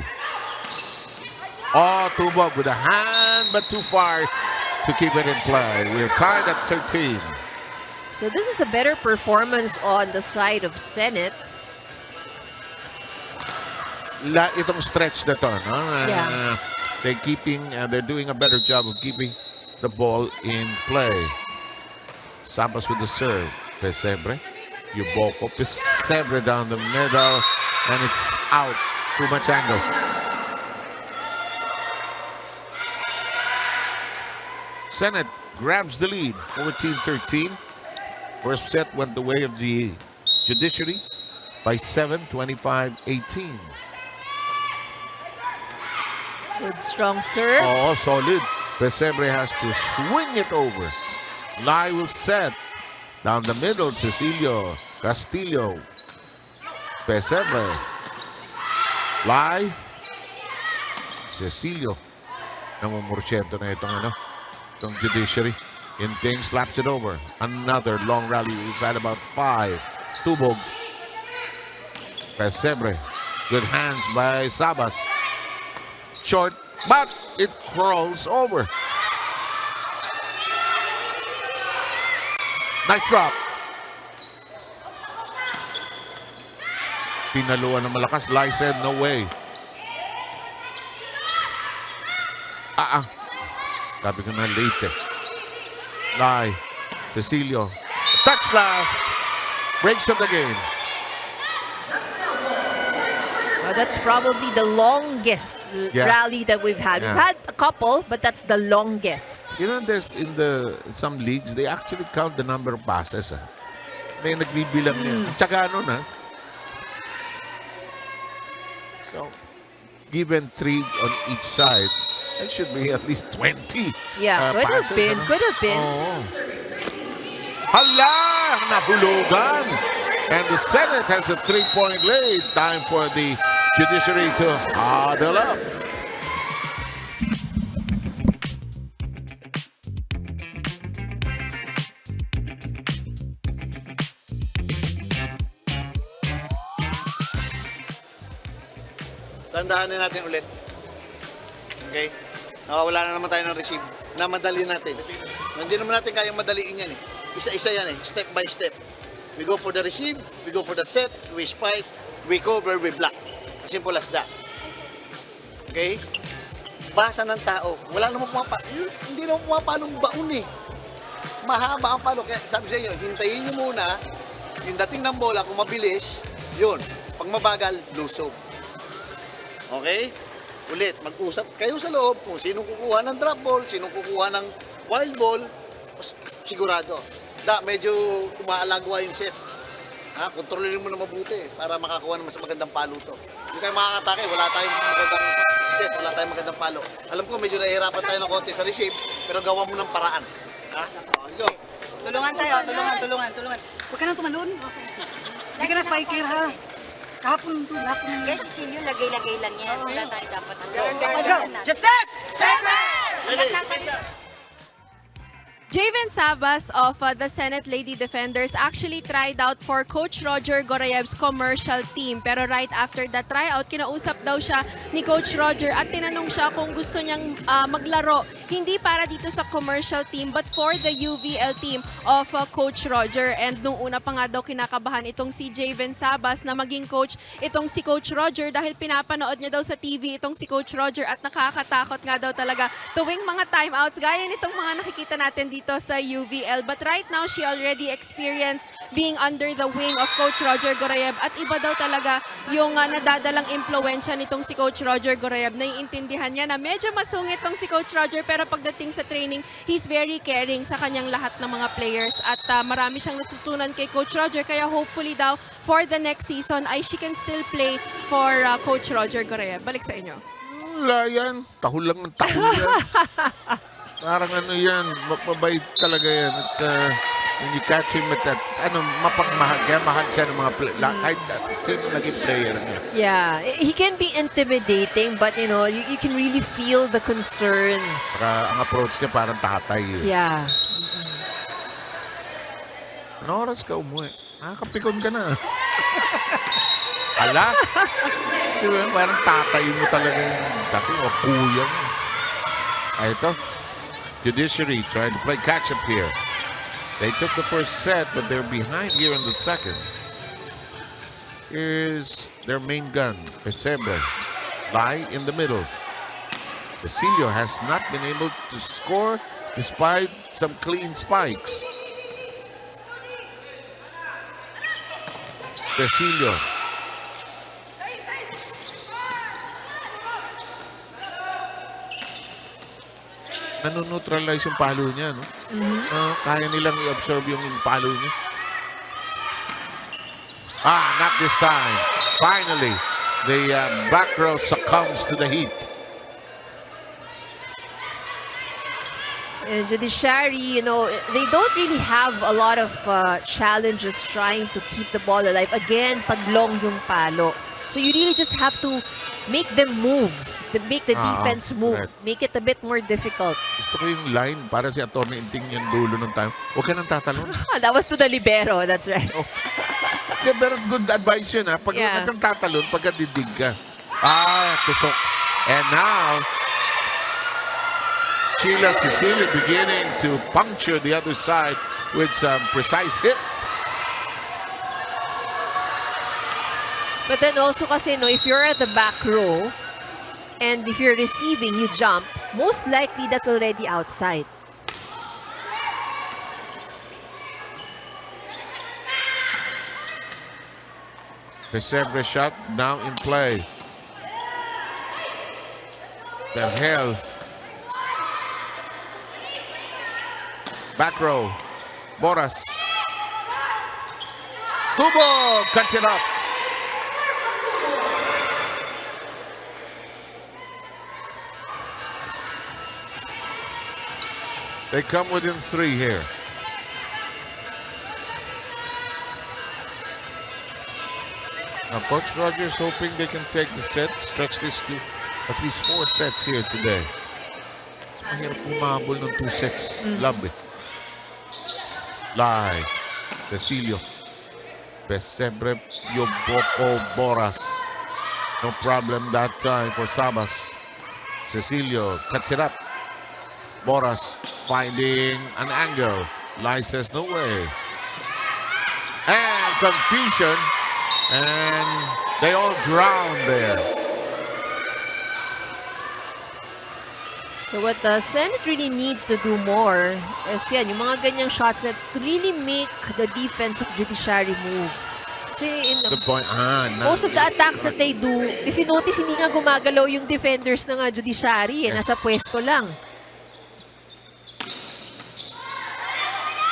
Oh, Tubog with a hand, but too far to keep it in play. We're tied at 13.
So this is a better performance on the side of Senate.
Itong stretch na to, no?
Yeah.
They're doing a better job of keeping the ball in play. Sabas with the serve. Pesebre. Yuboko. Pesebre down the middle. And it's out. Too much angle. Senate grabs the lead. 14-13. First set went the way of the Judiciary by 7, 25-18.
Good strong serve.
Oh, solid. Pesebre has to swing it over. Lai will set. Down the middle, Cecilio. Castillo. Pesebre. Lai. Cecilio. Namumursyento na itong Judiciary. Inting slaps it over. Another long rally. We've had about 5. Tubog. Pesebre. Good hands by Sabas. Short, but it crawls over. Nice drop. Pinaluan ng malakas. Lai said, no way. Sabi ko na late eh. Lai. Cecilio. Touch last. Breaks of the game.
That's probably the longest rally that we've had.
Yeah.
We've had a couple, but that's the longest.
You know, there's in some leagues, they actually count the number of passes. May nagbibilang niya. Tsaka So, given 3 on each side, that should be at least 20
Yeah, could
passes.
have been. Could have been.
Oo. Hala! Nahulugan! And the Senate has a 3-point lead. Time for the Judiciary to huddle up.
Tandaanin natin ulit. Okay? Nakawala na naman tayo ng receive. Namadali natin. Hindi naman natin kayang madaliin yan eh. Isa-isa yan eh. Step by step. We go for the receive, we go for the set, we spike, we cover, we block. As simple as that. Okay? Basa ng tao. Wala namang hindi naman pumapalong baon eh. Mahaba ang palo. Kaya sabi sa inyo, hintayin nyo muna yung dating ng bola, kung mabilis, yun. Pag mabagal, lusob. Okay? Ulit, mag-usap kayo sa loob kung sinong kukuha ng drop ball, sinong kukuha ng wild ball, sigurado. Medyo umaalagwa yung set. Kontrolin mo na mabuti para makakuha ng mas magandang palo to. Hindi tayo makakatake, wala tayong magandang set, wala tayong magandang palo. Alam ko, medyo nahihirapan tayo ng konti sa receive, pero gawa mo ng paraan. Go.
Tulungan tayo, tulungan. Huwag ka nang tumalun. Hindi ka na spiker, ha? Kahapon.
Guys, Cecilio, lagay-lagay lang yan. Wala tayo dapat.
Go! Justice!
Javen Sabas of the Senate Lady Defenders actually tried out for Coach Roger Gorayev's commercial team. Pero right after the tryout, kinausap daw siya ni Coach Roger at tinanong siya kung gusto niyang maglaro hindi para dito sa commercial team but for the UVL team of Coach Roger. And nung una pa nga daw kinakabahan itong si Javen Sabas na maging coach itong si Coach Roger dahil pinapanood niya daw sa TV itong si Coach Roger at nakakatakot nga daw talaga tuwing mga timeouts gaya nitong mga nakikita natin dito sa UVL. But right now, she already experienced being under the wing of Coach Roger Gorayev at iba daw talaga yung nadadalang impluensya nitong si Coach Roger Gorayev. Naiintindihan niya na medyo masungit tong si Coach Roger pero pagdating sa training, he's very caring sa kanyang lahat ng mga players at marami siyang natutunan kay Coach Roger kaya hopefully daw for the next season ay she can still play for Coach Roger Gorayev. Balik sa inyo.
Wala yan. Tahol lang ng tahol yan. Parang yan, mapabait talaga yan. At when you catch him at that, mapagmahal. Kaya mahal siya ng mga kahit sino naging player niya.
Yeah, he can be intimidating, but you can really feel the concern.
Saka ang approach niya parang tatay.
Yeah.
Ano oras ka umuwi? Nakakapikon ka na. Hala? Diba? Parang tatay mo talaga yung tatay o kuya mo. Ito. Judiciary trying to play catch-up here. They took the first set, but they're behind here in the second. Here's their main gun, Pesebre. Lie in the middle. Cecilio has not been able to score despite some clean spikes. Cecilio. Nano-neutralize yung palo niya, no? Kaya nilang i-absorb yung palo niya. Not this time. Finally, the back row succumbs to the heat.
Judiciary, they don't really have a lot of challenges trying to keep the ball alive. Again, pag long yung palo. So you really just have to make them move. Make the defense move.
Correct.
Make it a bit more difficult.
Gusto ko yung line para si Atty. Inting yung dulo ng time. Huwag ka nang tatalon.
That was to the libero. That's right.
Oh. Yeah, pero good advice yun, ha? Pag
Yeah.
kang tatalon, pagkadidig ka. Tusok. And now, Sheila Cecilia beginning to puncture the other side with some precise hits.
But then also kasi, if you're at the back row, and if you're receiving, you jump, most likely that's already outside.
Pesebre shot now in play. Vergel. Back row. Boras. Tubo cuts it up. They come within 3 here. Now, Coach Rogers hoping they can take the set, stretch this to at least 4 sets here today. It's mahirap umabol ng 2 sets. Love it. Lai. Cecilio. Pesebre, Yoboko, Boras. No problem that time for Sabas. Cecilio cuts it up. Boras finding an angle. Lai says no way. And confusion. And they all drown there.
So what the Senate really needs to do more is yan, yung mga ganyang shots that really make the defense of Judiciary move. Kasi
Good point.
most of the attacks that they do, if you notice, hindi nga gumagalaw yung defenders ng Judiciary.
Yes.
Nasa pwesto lang.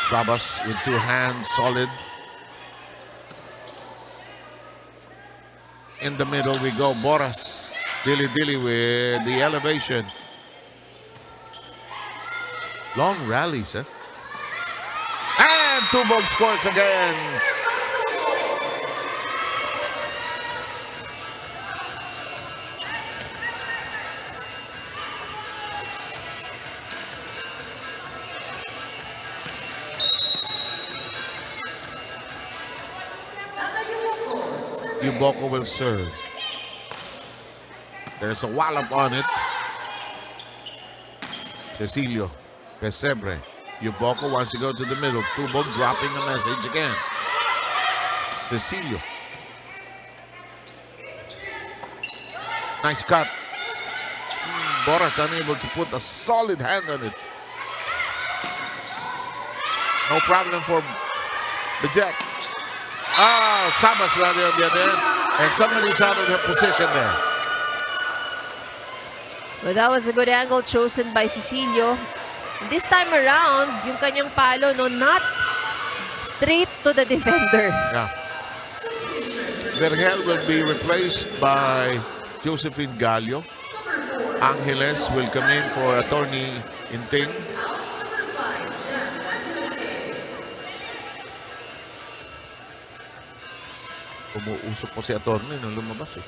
Sabas with 2 hands, solid. In the middle we go. Boras. Dili with the elevation. Long rallies, huh? And Tubog scores again. Yuboko will serve. There's a wallop on it. Cecilio. Pesebre. Yuboko wants to go to the middle. Tubog dropping a message again. Cecilio. Nice cut. Boras unable to put a solid hand on it. No problem for Bejek. Sabas rather on the other end. And somebody's out of their position there.
Well, that was a good angle chosen by Cecilio. This time around, yung kanyang palo, not straight to the defender.
Yeah. Vergel will be replaced by Josephine Gallo. Angeles will come in for Atty. Inting. Umuusok po si Atty. nung lumabas eh.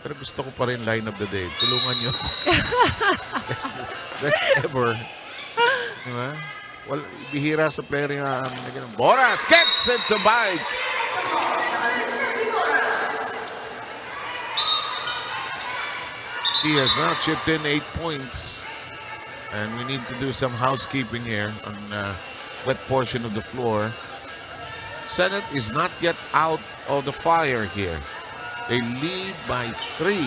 Pero gusto ko pa rin line of the day. Tulungan nyo. best ever. Diba? Well, bihira sa player yung Boras gets it to bite. He has now chipped in 8 points. And we need to do some housekeeping here on wet portion of the floor. Senate is not yet out of the fire here. They lead by 3.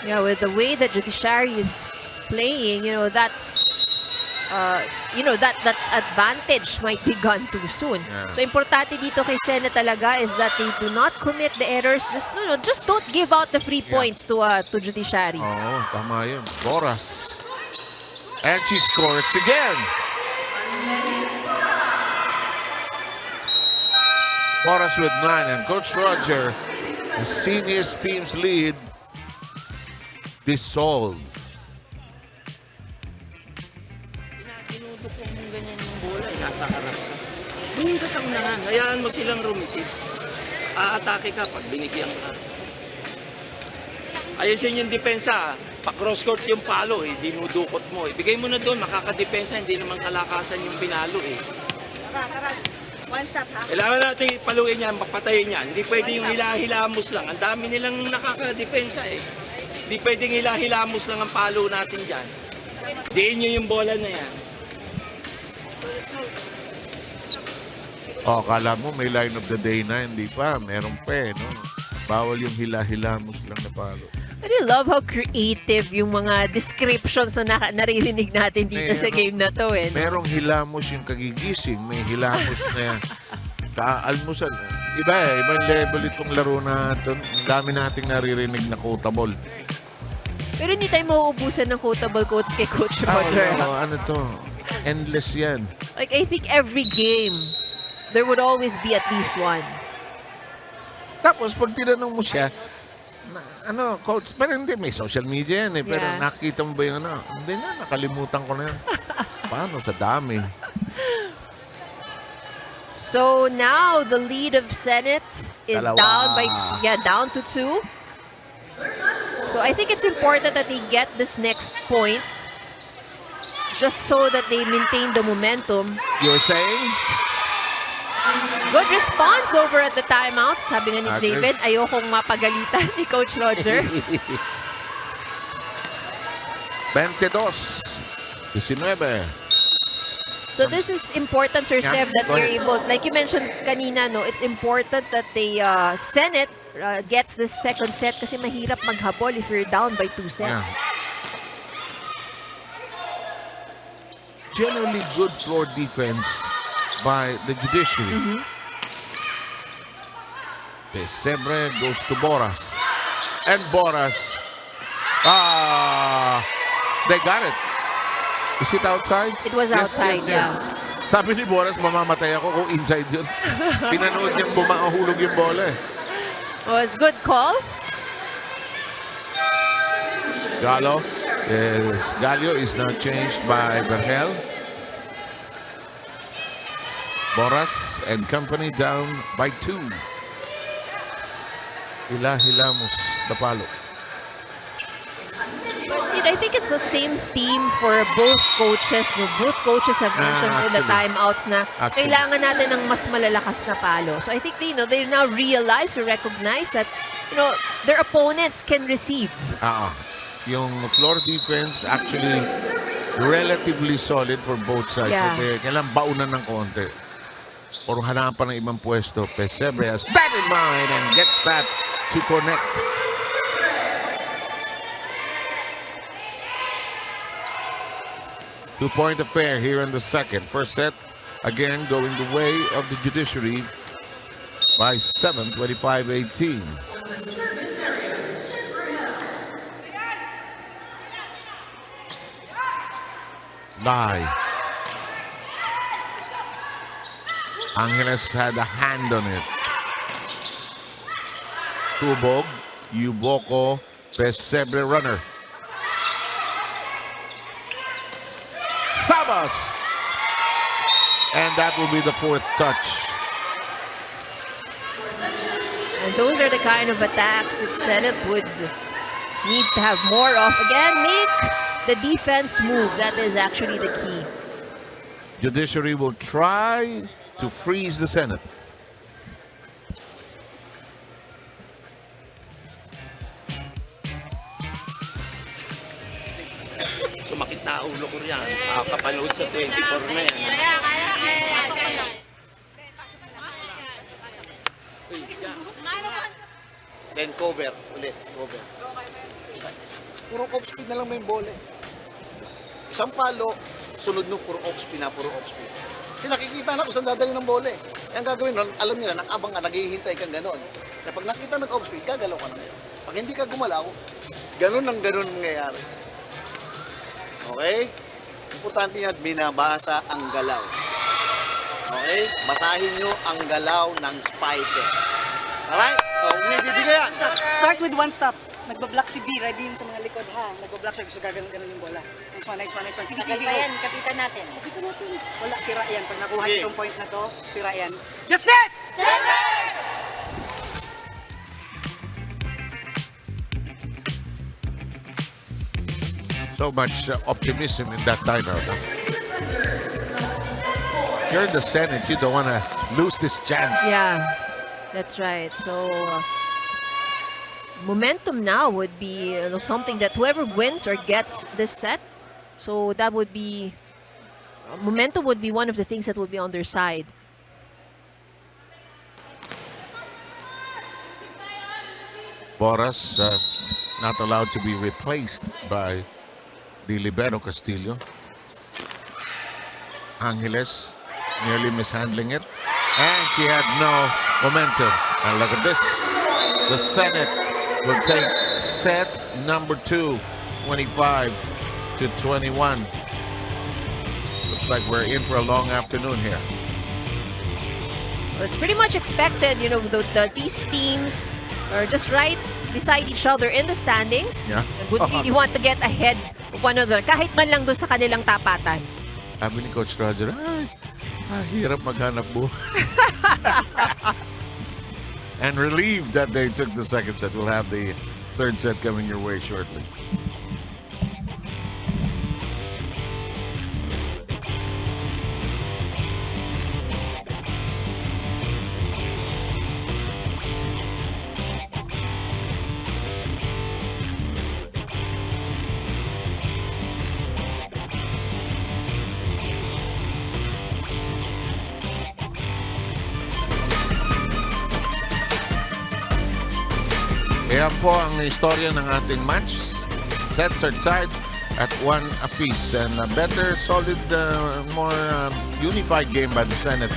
Yeah, with the way that Judiciary is playing, that's that advantage might be gone too soon.
Yeah.
So importante dito kay Senate talaga is that they do not commit the errors. Just don't give out the free points to Judiciary.
Oo, tama yun. Boras. And she scores again. Boras with 9, and Coach Roger has seen his team's lead dissolved.
Tinudukong mong ganyan yung bola, nasa harap ka. Doon ka sa unahan, hayaan mo silang rumisid. Aatake ka pag binigyan ka. Ayusin yung depensa, pa-cross court yung palo, dinudukot mo. Ibigay mo na doon, makakadepensa, hindi naman kalakasan yung pinalo
One stop, ha?
Kailangan natin paluin yan, papatayin yan. Hindi pwede yung hilahilamos lang. Ang dami nilang nakakadepensa Hindi pwedeng hilahilamos lang ang palo natin dyan. Diin nyo yung bola na yan.
Kala mo may line of the day na, hindi pa. Meron pa no? Bawal yung hila-hilamos lang na palo.
I really love how creative yung mga descriptions na naririnig natin dito sa game na to.
Merong hilamos yung kagigising, may hilamos na kaalmusal. Ibang level itong laro na ito. Ang dami nating naririnig na quotable.
Pero hindi tayo mauubusan ng quotable quotes kay Coach Roger.
Ano to? Endless yan.
Like, I think every game, there would always be at least one.
Tapos, pag tinanong mo siya, coach, pero hindi, may social media yan Pero
Yeah.
nakikita mo ba yung Hindi na, nakalimutan ko na yan. Paano? Sa dami.
So now the lead of Senate is
Dalawa.
down to 2. So I think it's important that they get this next point just so that they maintain the momentum.
You're saying?
Good response over at the timeout. Sabi nga ni
Agree.
David, ayokong mapagalitan ni Coach Roger.
22-19.
So this is important, Sir Seb, that
Go
they're
ahead.
able, like you mentioned kanina, it's important that they Senate gets this second set kasi mahirap maghabol if you're down by 2 sets.
Yeah. Generally good floor defense by the Judiciary. Pesebre goes to Boras. And Boras, they got it. Is it outside?
It was outside, yeah.
Sabi ni Boras, mamamatay ako kung inside yun. Pinanood niyang bumahulog yung bola
Was good call.
Gallo is now changed by Berhel. Boras and company down by 2. Hilamos the palo.
But I think it's the same theme for both coaches. No? Both coaches have mentioned in the
Actually.
timeouts na
Actually.
kailangan natin ng mas malalakas na palo. So I think they now realize or recognize that their opponents can receive.
Yung floor defense actually relatively solid for both sides.
Yeah.
So, kailangan baunan ng konti. Or hanapan ng ibang pwesto. Pesebre has that in mind and gets that to connect. Two-point affair here in the second. First set, again, going the way of the Judiciary by 7, 25-18. Lie. Angeles had a hand on it. Tubog, Yuboko, Pesebre runner. Sabas! And that will be the 4th touch.
And those are the kind of attacks that Senate would need to have more of. Again, make the defense move. That is actually the key.
Judiciary will try to freeze the Senate.
24 yan. Makakapanood sa 24 na yan.
Then cover, ulit, cover. Puro off speed na lang may bola. Isang palo, sunod no, puro off speed na, puro off speed. Kasi nakikita na kung saan dadali ng bola. Yan gagawin nun, alam nila, nakabang ka, naghihintay kang gano'n. Kaya pag nakita ng off speed, gagalaw ka na ngayon. Pag hindi ka gumalaw, ganun ang ganun nangyayari. Okay? Importante yan, binabasa ang galaw. Okay? Basahin nyo ang galaw ng spiker. Alright? So, may bibigay yan.
Start with one stop. Nagbablock si B, ready yung sa mga likod, ha? Nagbablock siya, gusto gaganon-ganon yung bola. Nice one, nice one, nice one. Sige, sige, sige.
kapitan natin.
Kapitan natin. Wala, sira yan. Pag nakuha niyo itong point na to, sira yan. Justice!
So much optimism in that timeout. Huh? You're in the Senate. You don't want to lose this chance.
Yeah, that's right. So, momentum now would be something that whoever wins or gets this set, so that would be, momentum would be one of the things that would be on their side.
Boras not allowed to be replaced by the libero Castillo. Angeles nearly mishandling it. And she had no momentum. And look at this. The Senate will take set number 2, 25-21. Looks like we're in for a long afternoon here.
Well, it's pretty much expected, these teams are just right beside each other in the standings.
Yeah.
And would really want to get ahead of one another, kahit man lang doon sa kanilang tapatan.
Sabi ni Coach Roger, hirap maghanap buhay. And relieved that they took the second set. We'll have the third set coming your way shortly. Ayan po ang istorya ng ating match. Sets are tied at 1 apiece. And a better, solid, more unified game by the Senate.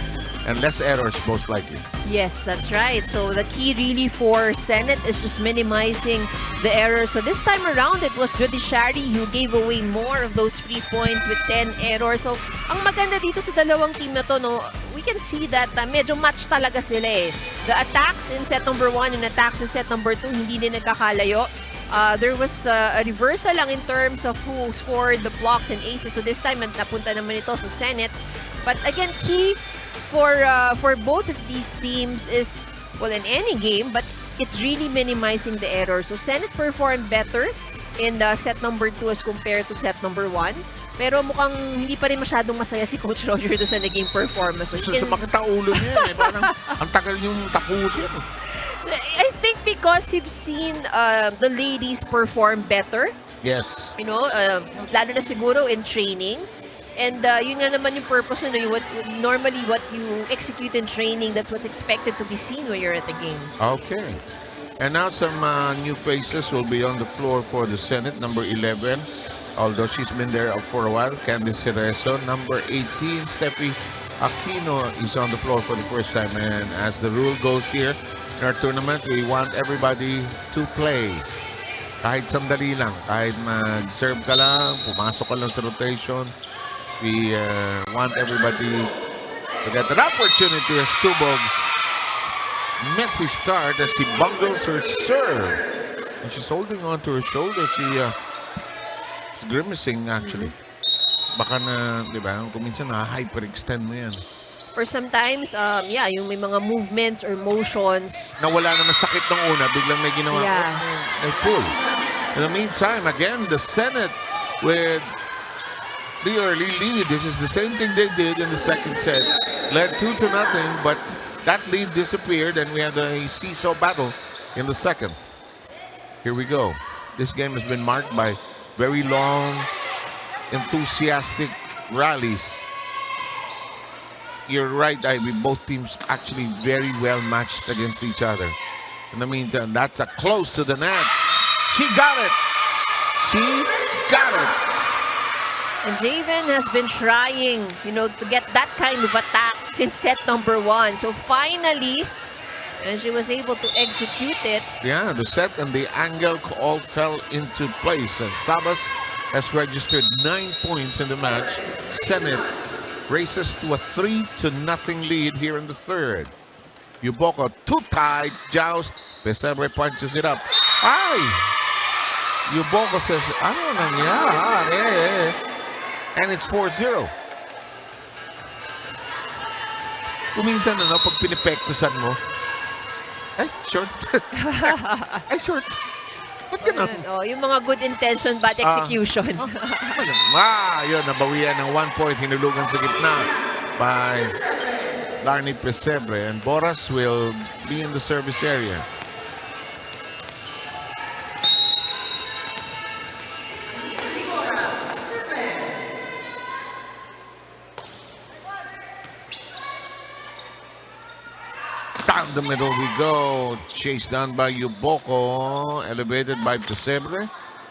And less errors most likely.
Yes, that's right. So the key really for Senate is just minimizing the errors. So this time around, it was Judiciary who gave away more of those free points with 10 errors. So ang maganda dito sa dalawang team na to, we can see that medyo match talaga sila eh. The attacks in set number 1 and attacks in set number 2, hindi din nagkakalayo. There was a reversal lang in terms of who scored the blocks and aces. So this time, napunta naman ito sa Senate. But again, key for both of these teams is, well, in any game, but it's really minimizing the errors. So Senate performed better in the set number 2 as compared to set number 1. Pero mukhang hindi pa rin masyadong masaya si Coach Roger doon sa naging performance. So
Sumakit ang ulo niya eh. Parang ang tagal yung tapusin.
So I think because you've seen the ladies perform better.
Yes.
Lalo na siguro in training. And yun nga naman yung purpose normally what you execute in training, that's what's expected to be seen when you're at the games.
Okay. And now some new faces will be on the floor for the Senate. Number 11, although she's been there for a while, Candice Cerezo. Number 18, Steffi Aquino is on the floor for the first time. And as the rule goes here in our tournament, we want everybody to play. Kahit sandali lang, kahit mag-serve ka lang, pumasok ka lang sa rotation, we want everybody to get an opportunity as Tubog messy start as she bungles her serve. And she's holding on to her shoulder. She's grimacing actually. Baka na, di ba, kung minsan na-hyperextend mo yan.
Or sometimes, yung may mga movements or motions.
Nawala na masakit ng una, biglang may ginawa.
Yeah.
May pull. In the meantime, again, the Senate with the early lead. This is the same thing they did in the second set. Led 2-0, but that lead disappeared and we had a seesaw battle in the second. Here we go. This game has been marked by very long enthusiastic rallies. You're right, Ivy. Both teams actually very well matched against each other. In the meantime, that's a close to the net. She got it. She got it.
And Javen has been trying, to get that kind of attack since set number 1. So finally, and she was able to execute it.
Yeah, the set and the angle all fell into place. And Sabas has registered 9 points in the match. Senate races to a 3-0 lead here in the third. Yuboko, too tight, joust. Pesebre punches it up. Ay! Yuboko says, ano nangyari? And it's 4-0. Kung minsan, pag pinipektusan mo, ay, short. Ay, short. Ba't ganun?
Yung mga good intention, bad execution.
Yun, nabawian ng 1 point. Hinulugan sa gitna by Larny Pesebre. And Boras will be in the service area. Down the middle we go. Chased down by Yuboko. Elevated by Pesebre.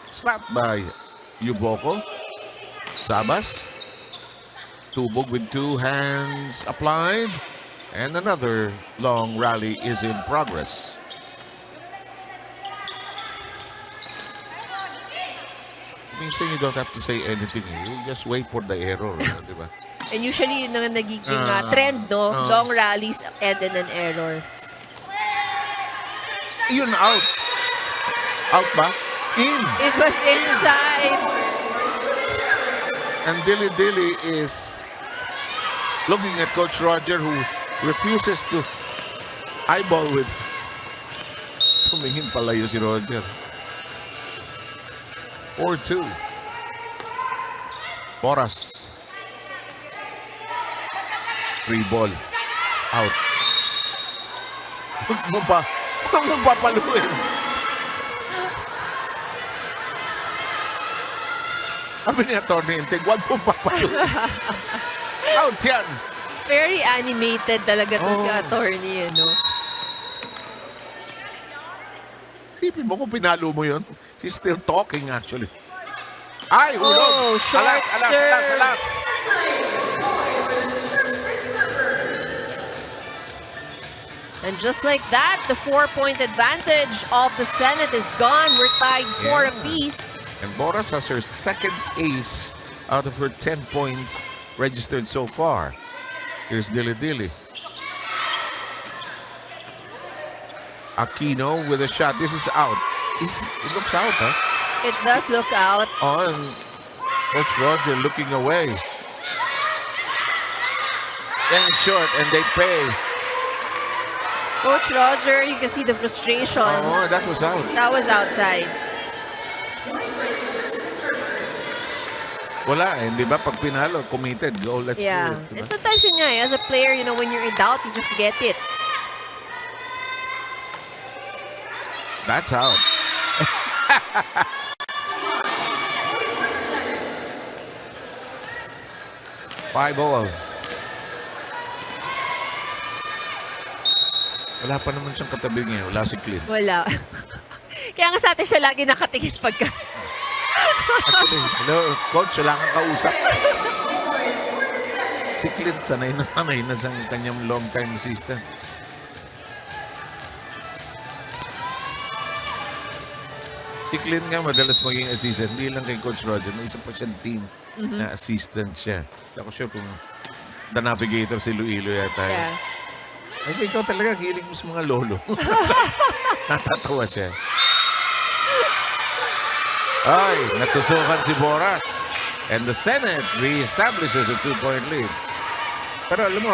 Slapped by Yuboko. Sabas. Tubog with 2 hands applied. And another long rally is in progress. Minsan you don't have to say anything. You just wait for the error. Di ba?
And usually yun ang nagiging trend, no? Long rallies and then an error.
Yun, out. Out ba? In.
It was inside.
And Dilly Dilly is looking at Coach Roger, who refuses to eyeball with. Tumingin palayo si Roger. 4-2. Boras. 3 ball. Out. Huwag mo papaluin. Sabi ni Atty. Integ, huwag mo papaluin. Out yan.
Very animated talaga to si attorney,
Sipin mo kung pinalo mo yun. She's still talking actually. Ay, hulog.
Oh, short
Alas.
And just like that, the 4-point advantage of the Senate is gone. We're tied 4 apiece.
And Boras has her second ace out of her 10 points registered so far. Here's Dilly Dilly. Aquino with a shot. This is out. It looks out, huh?
It does look out.
Oh, and Coach Roger looking away. And short, and they pay.
Coach Roger, you can see the frustration.
Oh, that was out.
That was outside.
Wala eh, di ba? Pag pinalo, committed. Go, let's do it.
And sometimes yun nga, as a player, when you're in doubt, you just get it.
That's out. Five all. Wala pa naman siyang katabi niya. Wala si Clint.
Wala. Kaya nga sa atin siya lagi nakatingin pagka...
Actually, hello, coach, wala kang kausap. Si Clint, sanay na sa kanyang long-time assistant. Si Clint nga madalas maging assistant. Hindi lang kay Coach Roger. May isa pa siyang team na assistant siya. Ako siya kung the navigator si Luilo yata.
Yeah.
Ay, ikaw talaga, hiling mo sa mga lolo. Natatawa siya. Ay, natusukan si Boras. And the Senate re-establishes a 2-point lead. Pero alam mo,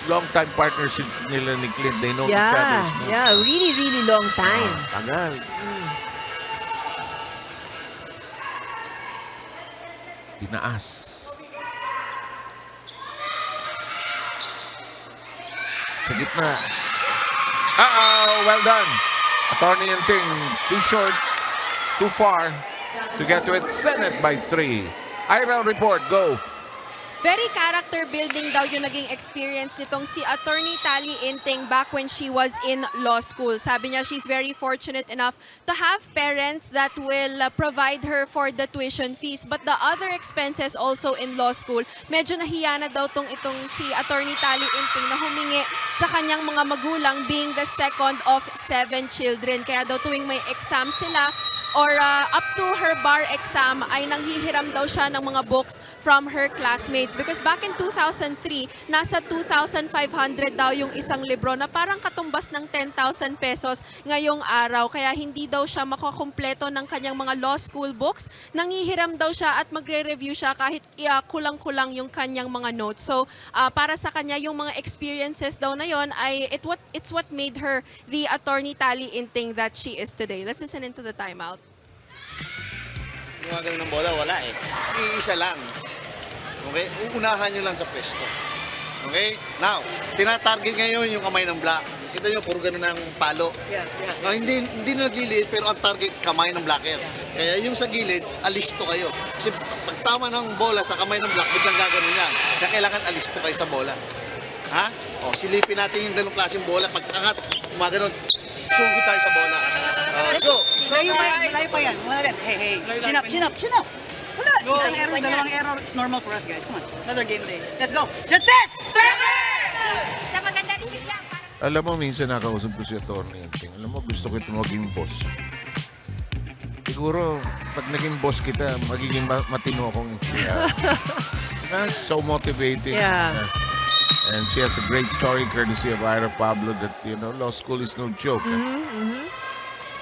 long-time partnership nila ni Clint, they know each other.
Yeah, really, really long time.
Tagal. Tinaas. Sa gitna. Uh-oh, well done. Attorney Enting, too short, too far. to get to it. Senate by 3. Ira, report, go.
Very character building daw yung naging experience nitong si Attorney Tally Inting back when she was in law school. Sabi niya she's very fortunate enough to have parents that will provide her for the tuition fees. But the other expenses also in law school, medyo nahiya na daw itong si Attorney Tally Inting na humingi sa kanyang mga magulang being the second of 7 children. Kaya daw tuwing may exam sila, or up to her bar exam ay nanghihiram daw siya ng mga books from her classmates. Because back in 2003, nasa 2,500 daw yung isang libro na parang katumbas ng 10,000 pesos ngayong araw. Kaya hindi daw siya makakumpleto ng kanyang mga law school books. Nanghihiram daw siya at magre-review siya kahit kulang-kulang yung kanyang mga notes. So para sa kanya yung mga experiences daw na yon ay it's what made her the Attorney Tally Inting that she is today. Let's listen into the timeout.
Yung mga ganun ng bola, wala eh. Iisa lang. Okay? Uunahan nyo lang sa pwesto. Okay? Now, tinatarget ngayon yung kamay ng black. Kita nyo, puro ganun ng palo.
Yeah.
No, hindi na nagliliit, pero ang target, kamay ng blacker. Kaya yung sa gilid, alisto kayo. Kasi pag tama ng bola sa kamay ng black, biglang gaganon yan. Kaya kailangan alisto kayo sa bola. Ha? O, silipin natin yung ganung klaseng bola. Pag angat, umaganon, sugod tayo sa bola. Go!
Malayo pa yan. Wala yan. Hey. Chin up. Wala. Isang error, dalawang error. It's normal for us, guys. Come on. Another game day. Let's go. Justice!
Sa maganda rin sila.
Alam mo, minsan nakausap ko si Atty. Inting. Alam mo, gusto kita maging boss. Siguro, pag naging boss kita, magiging matino akong empleyado. That's so motivating.
Yeah.
And she has a great story courtesy of Ira Pablo that, law school is no joke.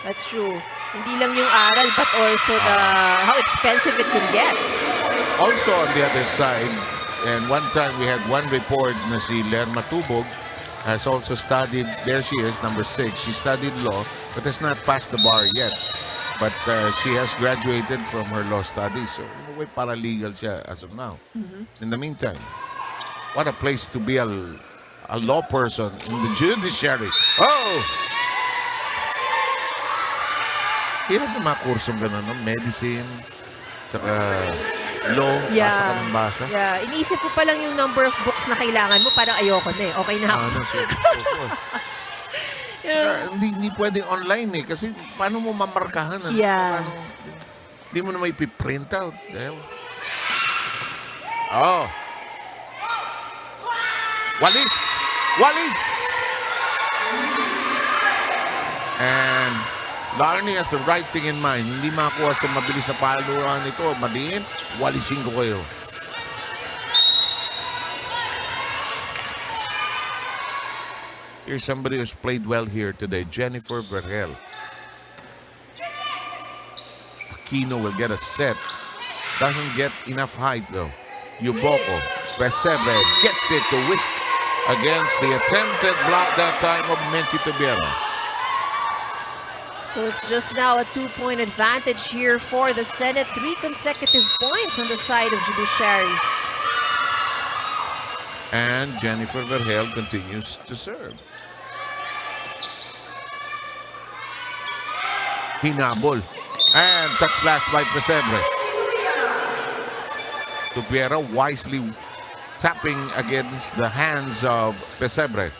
That's true. Hindi lang yung aral, but also how expensive it can get.
Also on the other side, and one time we had one report na si Lerma Tubog has also studied, there she is, number 6. She studied law, but has not passed the bar yet. But she has graduated from her law studies. So, in a way, paralegal siya as of now. In the meantime, what a place to be a law person in the judiciary. Oh! Hirap na mga kursong gano'n, no? Medicine, saka law, basa ka ng basa.
Yeah, iniisip ko pa lang yung number of books na kailangan mo, parang ayoko na eh. Okay na ako.
Hindi pwedeng online eh, kasi paano mo mamarkahan?
Yeah.
Hindi mo na may piprint out. Oh. Walis! And Larnie has the right thing in mind. Hindi makakuha sa mabilis na paluan ito. Madiin, walisin ko kayo. Here's somebody who's played well here today. Jennifer Vergel. Aquino will get a set. Doesn't get enough height though. Yuboko. Pesebre gets it to whisk against the attempted block that time of Menchi Tubiero.
So it's just now a 2-point advantage here for the Senate. 3 consecutive points on the side of Judiciary.
And Jennifer Vergel continues to serve. Hinabol. And touch last by Pesebre. Tubiero wisely tapping against the hands of Pesebre.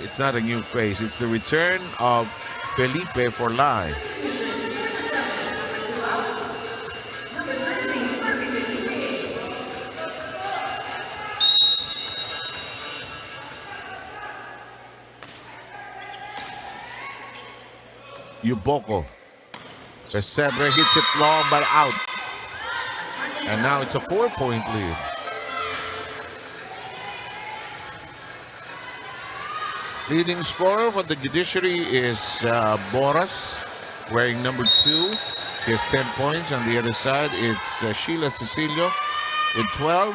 It's not a new face. It's the return of Felipe for live. Yuboko. Pesebre hits it long but out. And now it's a 4-point lead. Leading scorer for the Judiciary is Boras, wearing number 2. He has 10 points. On the other side, it's Sheila Cecilio with 12.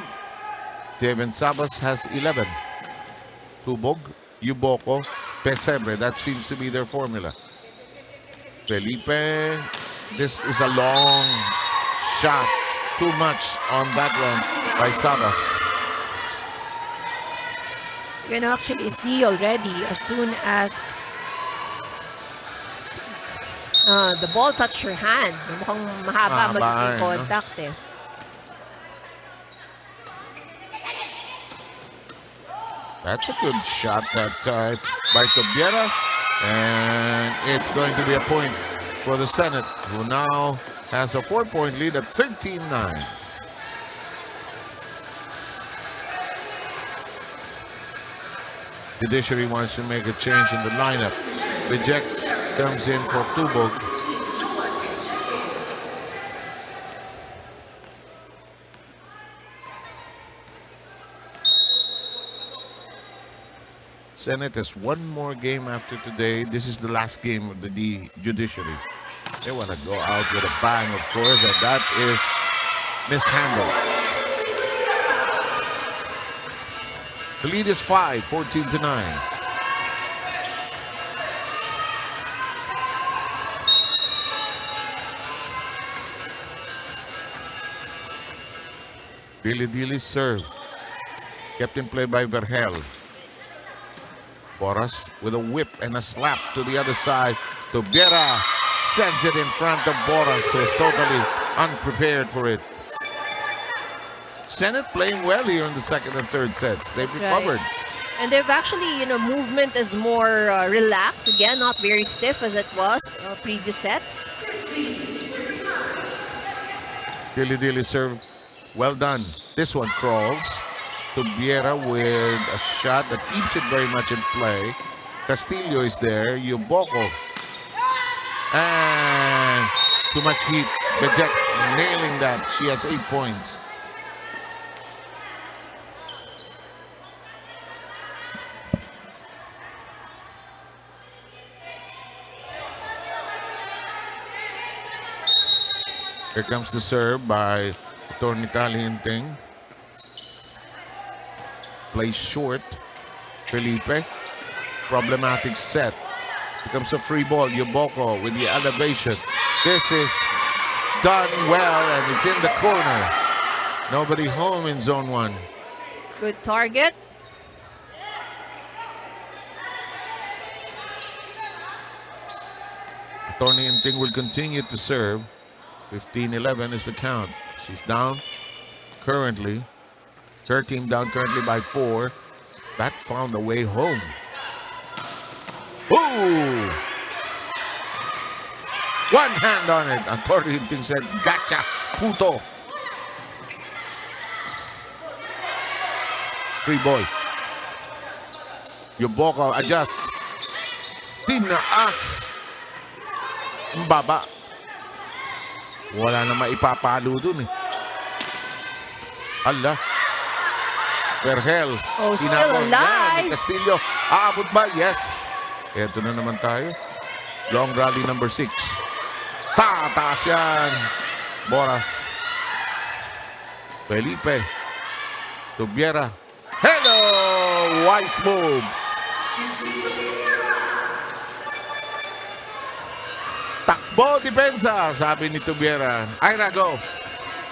Javen Sabas has 11. Tubog, Yuboko, Pesebre. That seems to be their formula. Felipe, this is a long shot. Too much on that one by Sabas.
You can actually see already as soon as The ball touched her hand. Mukhang mahaba magiging
no?
contact eh.
That's a good shot that time by Tobiera. And it's going to be a point for the Senate, who now has a 4-point lead at 13-9. Judiciary wants to make a change in the lineup. Reject comes in for Tubog. Senate has one more game after today. This is the last game of the Judiciary. They want to go out with a bang, of course, and that is mishandled. The lead is 5, 14-9. Dili serve. Kept in play by Vergel. Boras with a whip and a slap to the other side. Tobiera sends it in front of Boras, who is totally unprepared for it. Senate playing well here in the second and third sets. They've recovered.
Right. And they've actually, movement is more relaxed. Again, not very stiff as it was previous sets.
Dili serve. Well done. This one crawls. Tobiera with a shot that keeps it very much in play. Castillo is there. Yuboko. And too much heat. Bejek nailing that. She has 8 points. Here comes the serve by Tornitalienting. Plays short. Felipe. Problematic set. Becomes a free ball. Yuboko with the elevation. This is done well, and it's in the corner. Nobody home in zone 1.
Good target.
Tornitalienting will continue to serve. 15-11 is the count. She's down currently. Her team down currently by 4. That found a way home. Ooh! One hand on it. And Tornitalienting said, "Gotcha, puto." Free ball. Yuboko adjusts. Tinaas. Ang baba. Wala na maipapalo dun eh. Allah. Vergel.
Oh, still alive.
Castillo. Aabot ba? Yes. Eto na naman tayo. Long rally number 6. Taas yan. Boras. Felipe. Tobiera. Hello! Wise move. Takbo, depensa, sabi ni Tobiera. Ira, go.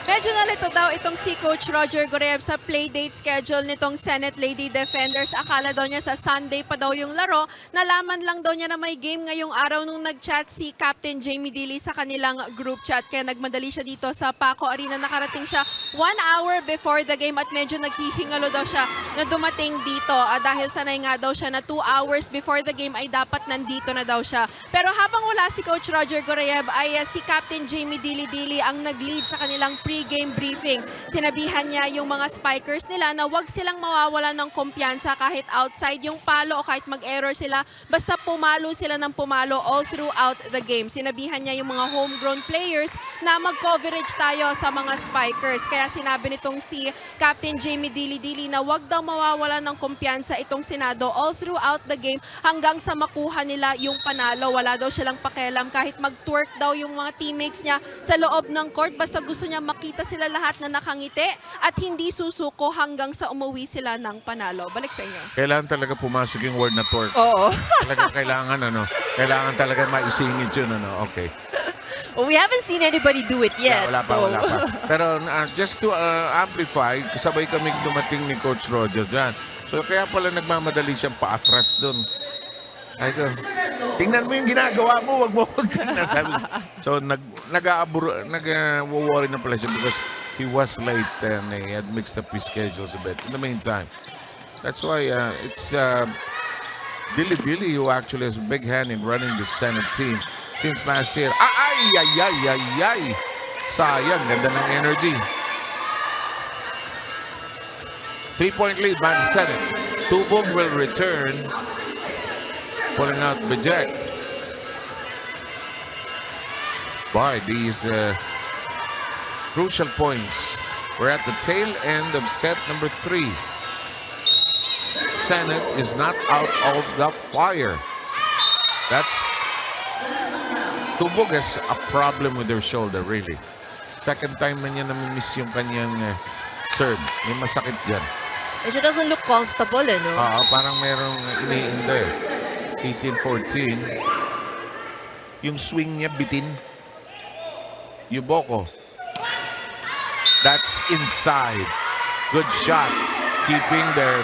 Medyo nalito daw itong si Coach Roger Gorev sa playdate schedule nitong Senate Lady Defenders. Akala daw niya sa Sunday pa daw yung laro. Nalaman lang daw niya na may game ngayong araw nung nag-chat si Captain Jamie Dili sa kanilang group chat. Kaya nagmadali siya dito sa Paco Arena. Nakarating siya 1 hour before the game at medyo naghihingalo daw siya na dumating dito. Dahil sanay nga daw siya na 2 hours before the game ay dapat nandito na daw siya. Pero habang wala si Coach Roger Gorev ay si Captain Jamie Dili ang nag-lead sa kanilang pre-game briefing. Sinabihan niya yung mga spikers nila na wag silang mawawalan ng kumpiyansa kahit outside yung palo o kahit mag-error sila. Basta pumalo sila ng pumalo all throughout the game. Sinabihan niya yung mga homegrown players na mag-coverage tayo sa mga spikers. Kaya sinabi nitong si Captain Jamie Dili na wag daw mawawalan ng kumpiyansa itong Senado all throughout the game hanggang sa makuha nila yung panalo. Wala daw silang pakialam kahit mag-twerk daw yung mga teammates niya sa loob ng court. Basta gusto niya makita sila lahat na nakangiti at hindi susuko hanggang sa umuwi sila ng panalo. Balik sa inyo.
Kailangan talaga pumasok yung word na twerk.
Oo.
Talaga kailangan kailangan talaga maisingit yun Okay.
Well, we haven't seen anybody do it yet.
Wala pa. Pero just to amplify, sabay kami dumating ni Coach Roger dyan. So kaya pala nagmamadali siyang paatras dun. Ay ko, tingnan mo yung ginagawa mo, wag tingnan. Sabi ko. So, nag-worry na pala siya because he was late and he had mixed up his schedules a bit. In the meantime, that's why it's Dili who actually has a big hand in running the Senate team since last year. Ay! Sayang, ganda ng energy. 3-point lead by the Senate. Tubog will return, pulling out Bijek. By these crucial points, we're at the tail end of set number 3. Senate is not out of the fire. That's Tubog has a problem with their shoulder, really. Second time na niya namimiss yung kanyang serve. May masakit dyan.
And she doesn't look comfortable, no?
Parang merong iniinda eh. 18-14. Yung swing niya bitin. Yuboko. That's inside. Good shot. Keeping their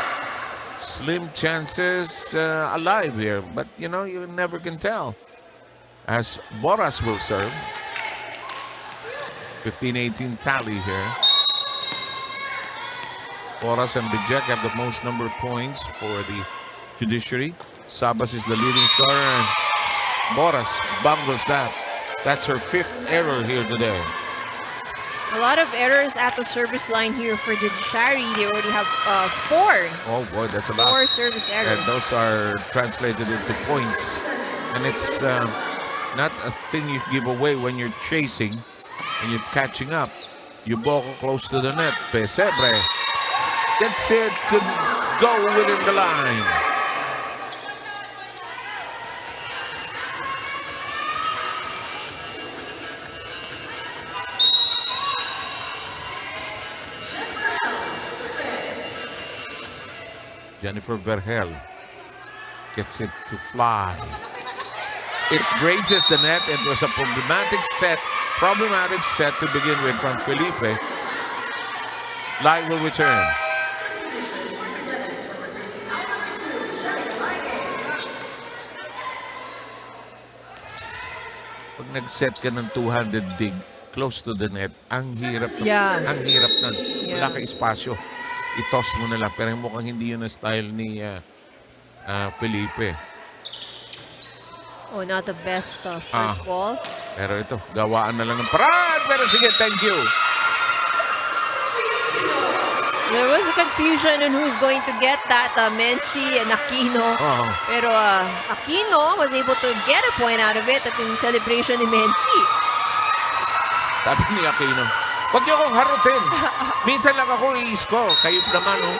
slim chances alive here. But, you know, you never can tell. As Boras will serve. 15-18 tally here. Boras and Bijek have the most number of points for the Judiciary. Sabas is the leading star, and Boras bungles that. That's her 5th error here today.
A lot of errors at the service line here for Judiciary. They already have 4.
Oh boy, that's a lot.
4 service errors.
And those are translated into points. And it's not a thing you give away when you're chasing and you're catching up. Yuboko close to the net. Pesebre gets it to go within the line. Jennifer Verhel gets it to fly. It grazes the net. It was a problematic set to begin with from Felipe. Lai will return. Pag nag-set ka ng 200 dig close to the net, ang hirap nun. Wala ka espasyo. I-toss mo na lang. Pero mukhang hindi yun ang style ni Felipe.
Oh, not the best first ball.
Pero ito, gawaan na lang ng paraan. Pero sige, thank you.
There was a confusion on who's going to get that, Menchi and Aquino. Pero Aquino was able to get a point out of it at yung celebration ni Menchi.
Sabi ni Aquino, huwag niyo akong harutin. Minsan lang ako i-score. Kayo naman, no?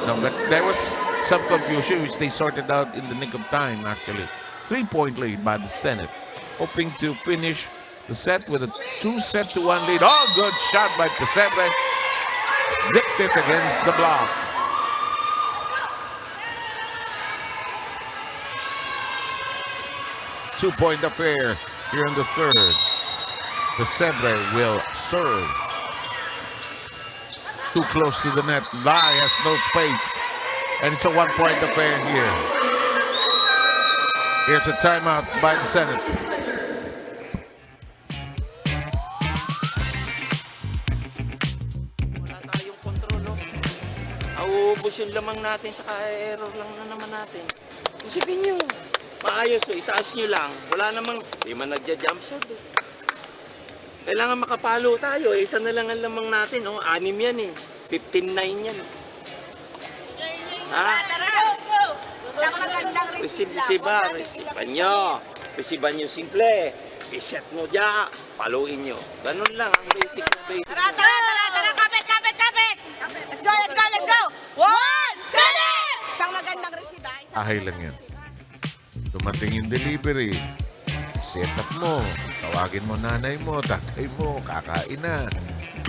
No, but there was some confusion which they sorted out in the nick of time, actually. 3-point lead by the Senate. Hoping to finish the set with a 2-1 lead. Oh, good shot by Pesebre. Zipped it against the block. Two-point affair here in the third. Pesebre will serve. Too close to the net. Lai has no space. And it's a 1-point affair here. Here's a timeout by the Senate.
Wala tayong kontrol, no? Auubos yung lamang natin, saka error lang na naman natin. Isipin nyo, maayos, itaas nyo lang. Wala namang, di man nagja-jump shot. Kailangan makapalo tayo, isa na lang ang lamang natin, no? 6 yan eh. 15-9 yan. Resiban nyo simple. I-set mo dyan, paluin nyo. Ganun lang ang basic na basic.
Tara, kapit! Let's go! 1, Senate! Isang magandang resiba.
Ahay lang yan. Dumating yung delivery. Set up mo. Tawagin mo nanay mo, tatay mo, kakain na.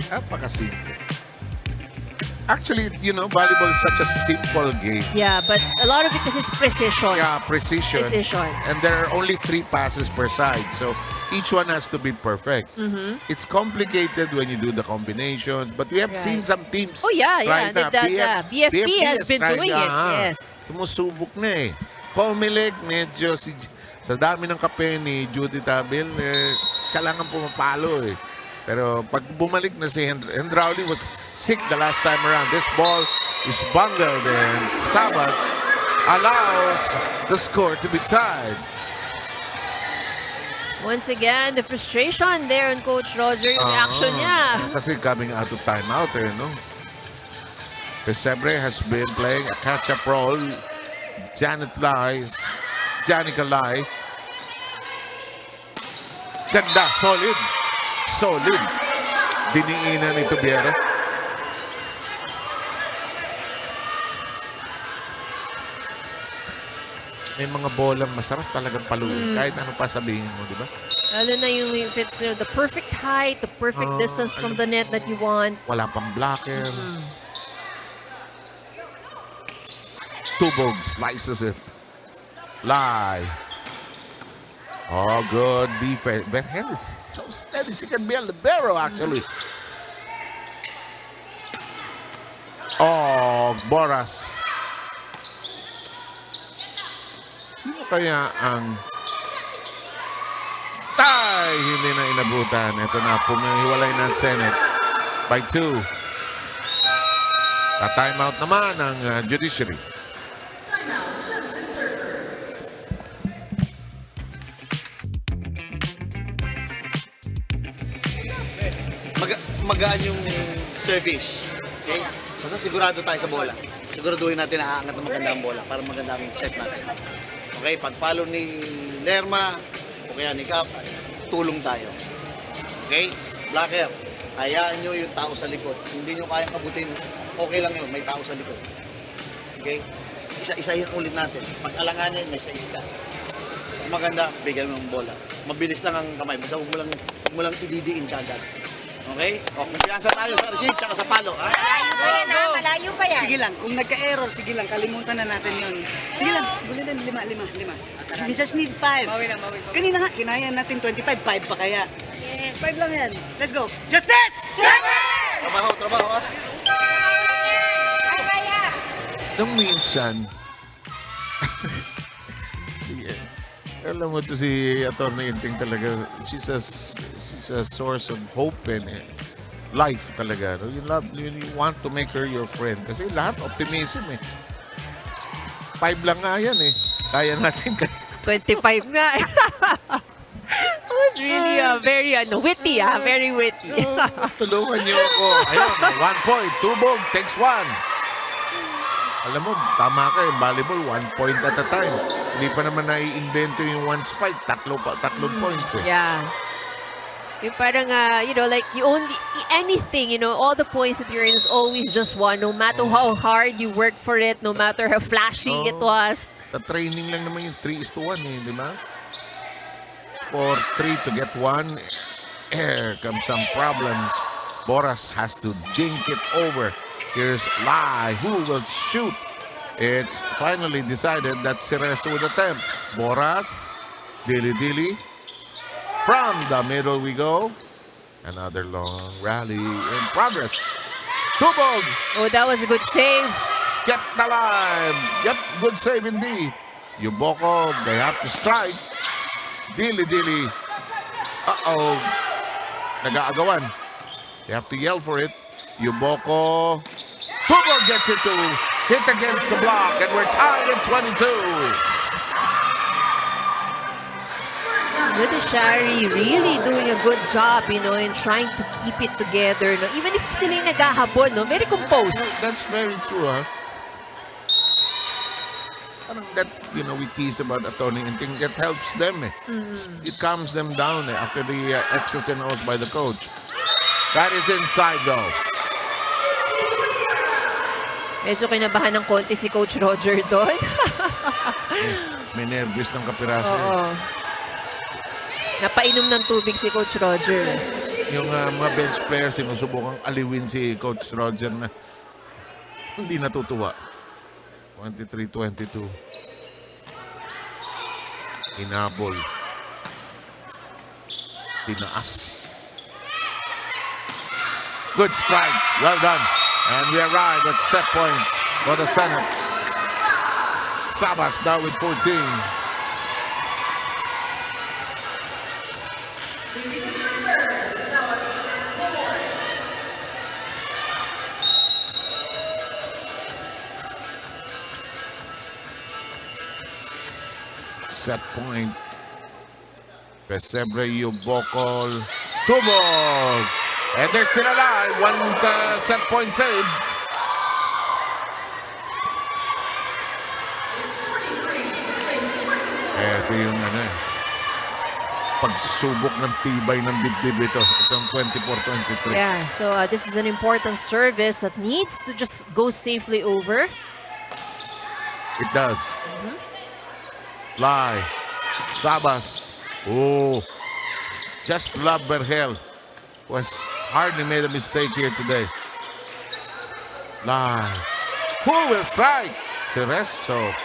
Napakasimple. Actually, you know, volleyball is such a simple game.
Yeah, but a lot of it is precision.
Yeah, precision. And there are only 3 passes per side. So each one has to be perfect. It's complicated when you do the combinations. But we have seen some teams.
Oh, yeah.
Right now.
BFP has been
tried,
doing it. Yes.
Sumusubok na eh. Comelec, medyo sa dami ng kape ni Judy Tabil, siya lang ang pumapalo eh. Pero pag bumalik na si Hendrauli was sick the last time around. This ball is bungled and Sabas allows the score to be tied.
Once again, the frustration there on Coach Roger, yung action niya.
Kasi coming out of timeout eh, no? Pesebre has been playing a catch-up role. Janica Lai. Ganda, solid. Solid. Diniinan ni Tubiera. May mga bolang masarap talagang paluin. Kahit ano pa sabihin mo, di ba?
Lalo na yung if it's the perfect height, the perfect distance from the net that you want.
Wala pang blocker. Tubog slices it. Lai. Oh, good defense. Berhen is so steady. She can be a libero, actually. Oh, Boras. Sino kaya ang... Hindi na inabutan. Ito na, pumihiwalay na Senate by 2. Ka-timeout naman ang Judiciary.
Magaan yung service. Okay? Basta sigurado tayo sa bola. Siguraduhin natin na aangat na maganda ang bola para maganda ang set natin. Okay? Pagpalo ni Lerma o kaya ni Cap, tulong tayo. Okay? Blocker, hayaan nyo yung tao sa likod. Hindi nyo kayang kabutin, okay lang yun, may tao sa likod. Okay? Isa-isahin ulit natin. Pag alanganin, may sais ka. Maganda, bigyan mo ng bola. Mabilis lang ang kamay. Basta huwag mo lang ididiin kagad. Okay? O, kumpiyansa tayo sa receive tsaka sa palo. Ha?
Malayo pa yan, ha? Malayo pa yan.
Sige lang, kung nagka-error, sige lang, kalimutan na natin yun. Sige lang, guli din, 5. We just need 5. Kanina nga, kinaya natin 25, 5 pa kaya. 5 lang yan. Let's go. Justice!
Trabaho, ha?
Ay, kaya.
Nung minsan, alam mo to si Atty. Inting talaga, she's a source of hope and life talaga. No? You want to make her your friend kasi lahat optimism eh. 5 lang nga yan eh. Kaya natin
25 nga. It was really very witty, very witty.
Tulungan niyo ako. Ayun, 1 point. Tubog takes 1. Alam mo, tama ka eh. Volleyball, 1 point at a time. Hindi pa naman nai-invento yung 1 spike. Tatlong points eh.
Yeah. Yung parang, like, you only, anything, all the points that you earn is always just 1. No matter how hard you work for it, no matter how flashy it was.
Sa training lang naman yung 3:1 eh, di ba? Score 3 to get 1. Here come some problems. Boras has to jink it over. Here's Lai, who will shoot. It's finally decided that Cerezo would attempt. Boras, Dili. From the middle we go. Another long rally in progress. Tubog!
Oh, that was a good save.
Kept alive. Yep, good save indeed. Yuboko, they have to strike. Dili. Uh-oh. Nag-aagawan. They have to yell for it. Yuboko. Tubog gets it to hit against the block, and we're tied at 22.
Judiciary really doing a good job, in trying to keep it together. No? Even if sila yung naghahabol, no? Very composed.
That's very true, huh? Parang that, we tease about Atty. Inting, that helps them eh. It calms them down after the X's and O's by the coach. That is inside though.
Medyo kinabahan ng konti si Coach Roger doon.
May nervous ng kapiraso.
Oo. Napainom ng tubig si Coach Roger.
Yung mga bench players, sinusubukang aliwin si Coach Roger na hindi natutuwa. 23-22. Inabol. Tinaas. Good strike. Well done. And we arrive at set point for the Senate. Sabas now with 14. Set point. Pesebre, Yubokol, Tubog. And they're still alive. One set point save. Ito yung pagsubok ng tibay ng dibdib ito. Itong 24-23.
Yeah, so this is an important service that needs to just go safely over.
It does. Lai. Sabas. Oh. Just love Berhel. Was hardly made a mistake here today. Lai. Who will strike? Cerezo.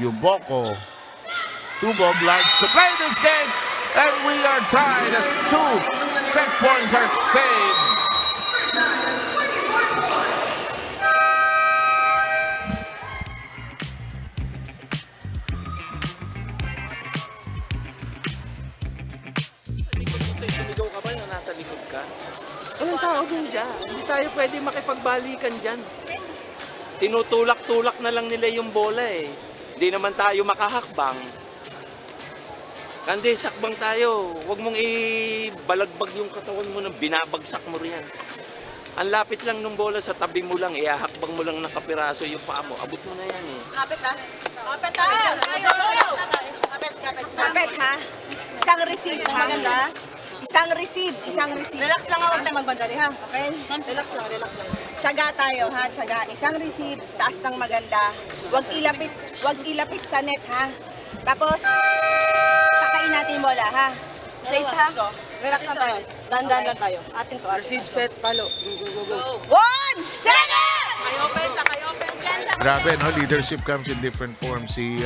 Yuboko. Tubog likes to play this game. And we are tied as 2 set points are saved.
Sumigaw ka ba na nasa likod ka? Anong tawag yun dyan? Hindi tayo pwede makipagbalikan dyan. Tinutulak-tulak na lang nila yung bola eh. Hindi naman tayo makahakbang. Kandi, sakbang tayo. Huwag mong ibalagbag yung katawan mo nang binabagsak mo riyan. Ang lapit lang ng bola sa tabi mo lang, ihahakbang mo lang ng kapiraso yung paa mo. Abot mo na yan eh.
Kapit ha? Kapit ha? Kapit ha? Isang receive ha? Maganda? Isang receive. Relax lang, huwag na magbandali ha? Okay? Relax lang. Tsaga tayo ha? Tsaga. Isang receive, taas ng maganda. Huwag ilapit sa net ha? Tapos, sakain natin yung bola ha? Isa ha? Relax lang tayo. Dandan lang tayo. Atin to.
Receive set, palo. Go.
1, 7!
Kayo open.
Grabe, no? Leadership comes in different forms. Si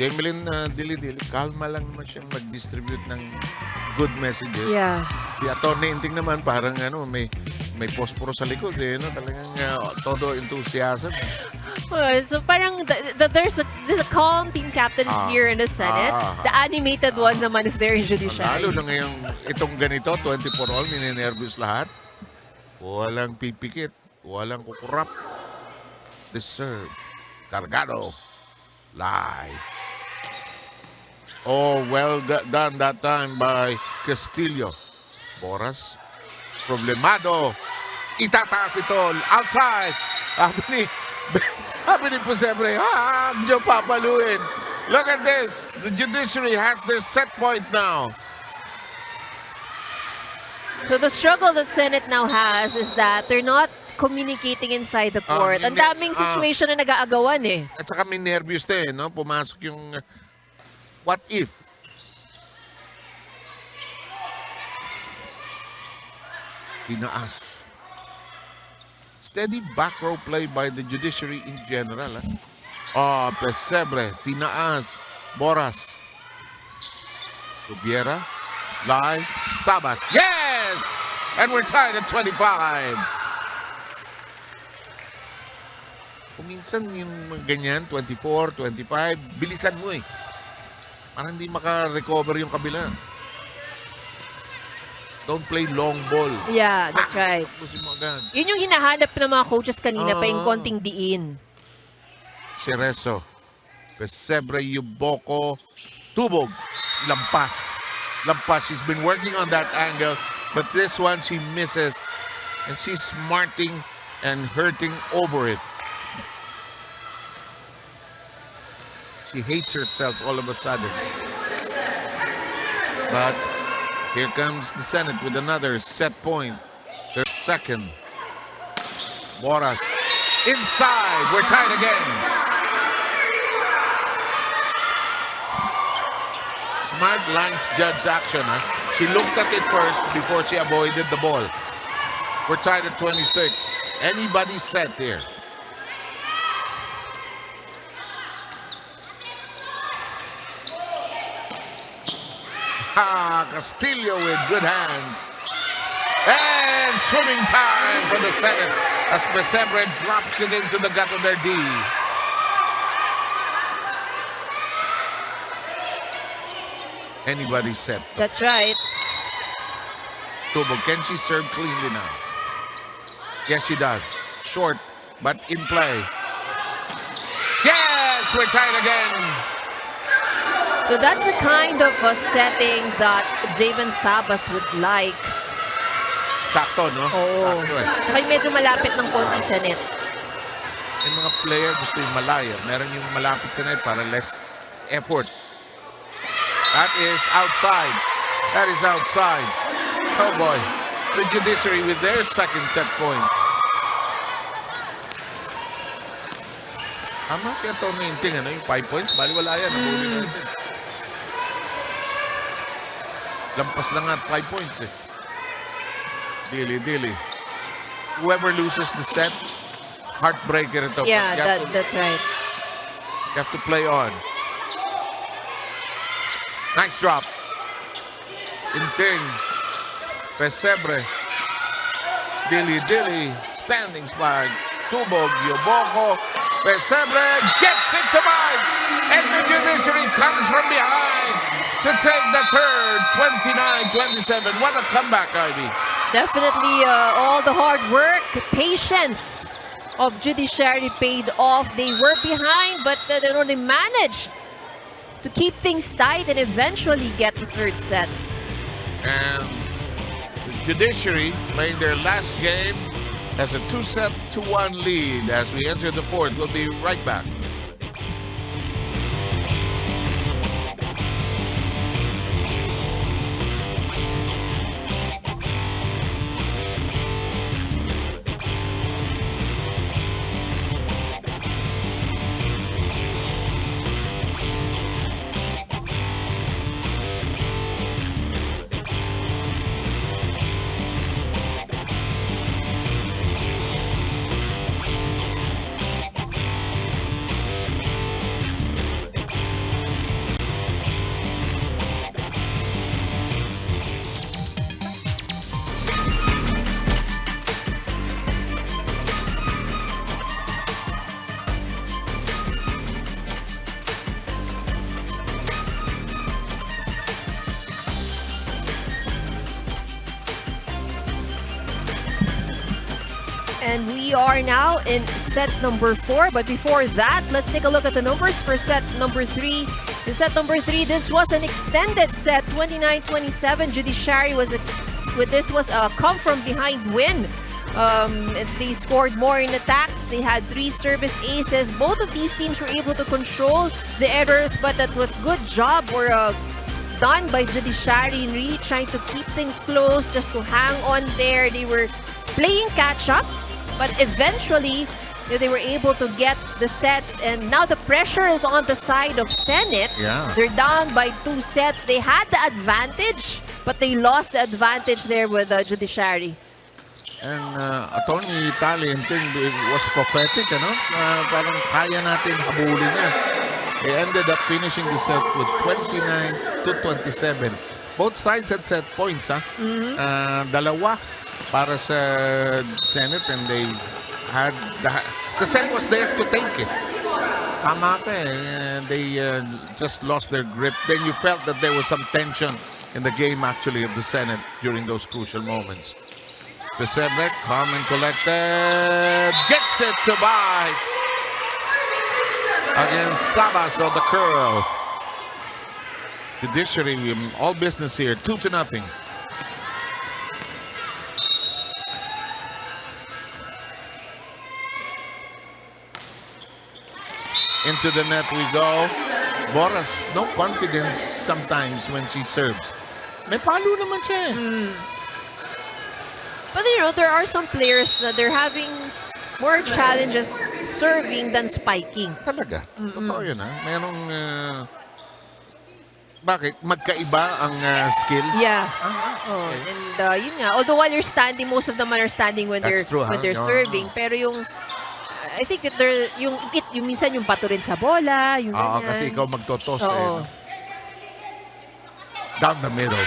Jamelyn Dili-Dili, kalma lang naman siyang mag-distribute ng good messages.
Yeah.
Si Atty. Inting naman parang may posporo sa likod eh, no? Talagang todo enthusiasm.
So parang there's a calm team captain is here in the Senate. The animated one naman is there in Judiciary.
Lalo na ngayong itong ganito, 24 all, ninenervous lahat. Walang pipikit, walang kukurap. Deserve. Cargado. Lie. Oh, well done that time by Castillo. Boras. Problemado. Itataas ito. Outside. Sabi ni Pesebre, diyo papaluin. Look at this. The Judiciary has their set point now.
So the struggle that Senate now has is that they're not communicating inside the court. Ang daming situation na nag-aagawan eh.
At saka may nervous na eh, no? Pumasok yung what if? Tinaas. Steady back row play by the Judiciary in general. Pesebre, tinaas, Boras, Rubiera, Lai, Sabas. Yes! And we're tied at 25. Kung minsan yung ganyan, 24, 25, bilisan mo eh. Parang hindi maka-recover yung kabila. Don't play long ball.
Yeah, that's right.
Tapusin mo agad.
Yun yung hinahanap ng mga coaches kanina pa yung konting diin.
Cerezo, Pesebre, Yuboko, Tubog, Lampas. She's been working on that angle, but this one she misses. And she's smarting and hurting over it. She hates herself all of a sudden. But here comes the Senate with another set point. Their second. Boras. Inside. We're tied again. Smart lines judge action. She looked at it first before she avoided the ball. We're tied at 26. Anybody set here? Castillo with good hands. And swimming time for the Senate as Pesebre drops it into the gut of their D. anybody's set.
That's right.
Tubog, can she serve cleanly now? Yes, she does. Short, but in play. Yes, we're tied again.
So that's the kind of setting that Javen Sabas would like.
Sakto, no?
Oo.
Sakto eh.
Tsaka yung medyo malapit ng konti sa net.
Yung mga player gusto yung malayo. Meron yung malapit sa net para less effort. That is outside. That is outside. Oh boy. The Judiciary with their second set point. Ama siya ito nainting, ano, yung 5 points. Bali wala yan. Lampas na nga 5 points eh. Dili. Whoever loses the set, heartbreaker ito.
Yeah, that's right.
You have to play on. Nice drop. Inting. Pesebre. Dili. Standing spike. Tubog. Yoboko. Pesebre gets it to Mike. And the Judiciary comes from behind to take the third. 29-27. What a comeback, Ivy.
Definitely all the hard work, patience of Judiciary paid off. They were behind, but they managed to keep things tight and eventually get the third set.
And the Judiciary playing their last game has a 2-set to 1 lead as we enter the fourth. We'll be right back.
And we are now in set number 4. But before that, let's take a look at the numbers for set number 3. In set number 3, this was an extended set, 29-27. Judiciary was a come from behind win. They scored more in attacks. They had 3 service aces. Both of these teams were able to control the errors, but that was good job done by Judiciary in really trying to keep things close, just to hang on there. They were playing catch-up, but eventually they were able to get the set, and now the pressure is on the side of Senate.
Yeah.
They're down by 2 sets. They had the advantage, but they lost the advantage there with Judiciary.
And Attorney Tali was prophetic, ano? Parang kaya natin habulin yan. They ended up finishing the set with 29-27. Both sides had set points, ha? Dalawa para sa Senate, and they had the set was theirs to take it. Tama ka eh. They just lost their grip. Then you felt that there was some tension in the game actually of the Senate during those crucial moments. Pesebre, calm and collected, gets it to bite against Sabas of the curl. Judiciary, all business here, 2-0. Into the net we go. Boras, no confidence sometimes when she serves. May palo naman siya eh.
But there are some players that they're having more challenges serving than spiking.
Talaga. Totoo yun ha. Merong... bakit? Magkaiba ang skill?
Yeah.
Okay.
And yun nga, although while you're standing, most of them are standing when
That's true,
they're
no.
serving. Pero yung I think that yung minsan yung pato rin sa bola, yung
Oo,
ganyan.
kasi ikaw magtotos
Oo.
eh. Down the middle.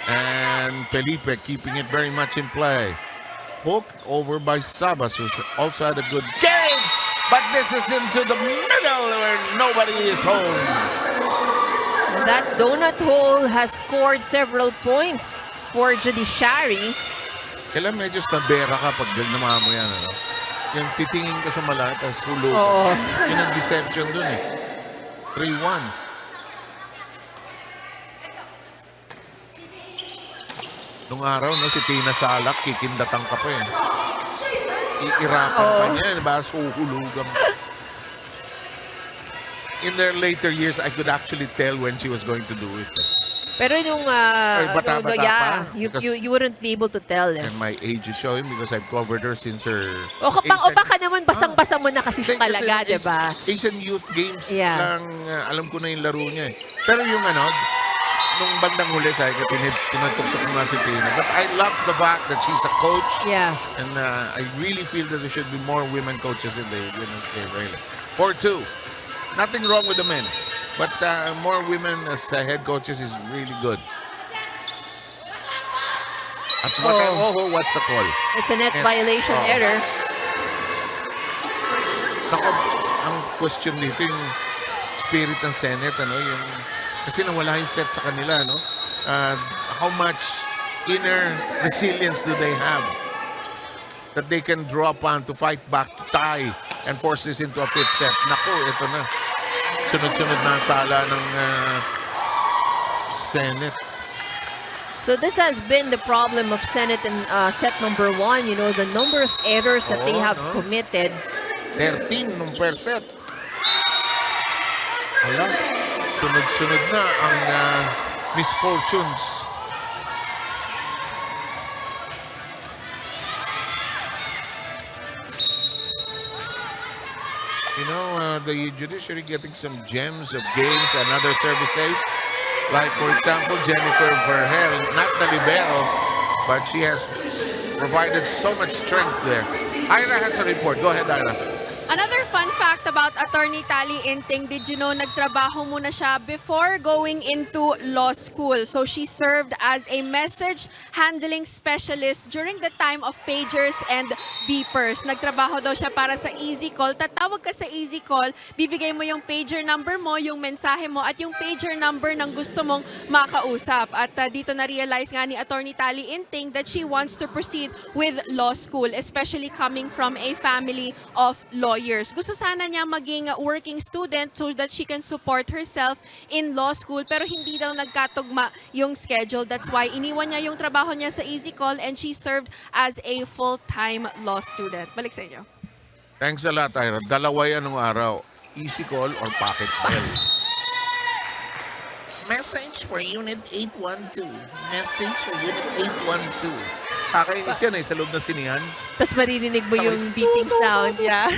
And Felipe keeping it very much in play. Hooked over by Sabas, who's also had a good game. But this is into the middle where nobody is home.
That donut hole has scored several points for Judiciary.
Kailan medyo snabera ka pag ginawa mo yan, ano? Yung titingin ka sa mala, tapos hulog.
Oo.
Yun ang deception dun eh. 3-1. Nung araw, no, si Tina Salak, kikindatan ka pa eh. Iirapan pa niya, diba? Suhulugan. In their later years, I could actually tell when she was going to do it.
Pero nung,
bata-bata pa.
you wouldn't be able to tell. Eh.
And my age is showing because I've covered her since her...
O baka naman basang-basa mo na kasi siya talaga, di ba?
Asian Youth Games
Yeah.
lang, alam ko na yung laro niya eh. Pero yung nung bandang huli, sabi ko, tinatukso ko nga si Tina. But I love the fact that she's a coach.
Yeah.
And I really feel that there should be more women coaches in the women's game. Really. 4-2. Nothing wrong with the men. But more women as head coaches is really good. At what's the call?
It's a net violation error.
Ako, ang question dito yung spirit ng Senate, yung kasi nawala yung set sa kanila, how much inner resilience do they have that they can draw upon to fight back, to tie, and force this into a fifth set? Naku, ito na. Sunod-sunod na sala ng Senate.
So this has been the problem of Senate in set number 1. You know, the number of errors that they have committed.
13 nung per set. Wala. Sunod-sunod na ang misfortunes. You know, the judiciary getting some gems of games and other services. Like, for example, Jennifer Verhel, not the libero, but she has provided so much strength there. Ira has a report. Go ahead, Ira.
Another fun fact about Attorney Tally Inting, did you know nagtrabaho muna siya before going into law school? So she served as a message handling specialist during the time of pagers and beepers. Nagtrabaho daw siya para sa Easy Call. Tatawag ka sa Easy Call, bibigay mo yung pager number mo, yung mensahe mo, at yung pager number ng gusto mong makausap. At dito na-realize nga ni Attorney Tally Inting that she wants to proceed with law school, especially coming from a family of lawyers. Gusto sana niya maging working student so that she can support herself in law school, pero hindi daw nagkatugma yung schedule. That's why iniwan niya yung trabaho niya sa Easy Call and she served as a full-time law student. Balik sa inyo.
Thanks a lot, Ira. Dalawa yan nung araw. Easy Call or Pocket Bell. Message for Unit 812. Message for Unit 812. Kakainis yan sa loob ng sinihan.
Tapos maririnig mo yung beeping sound. Yeah.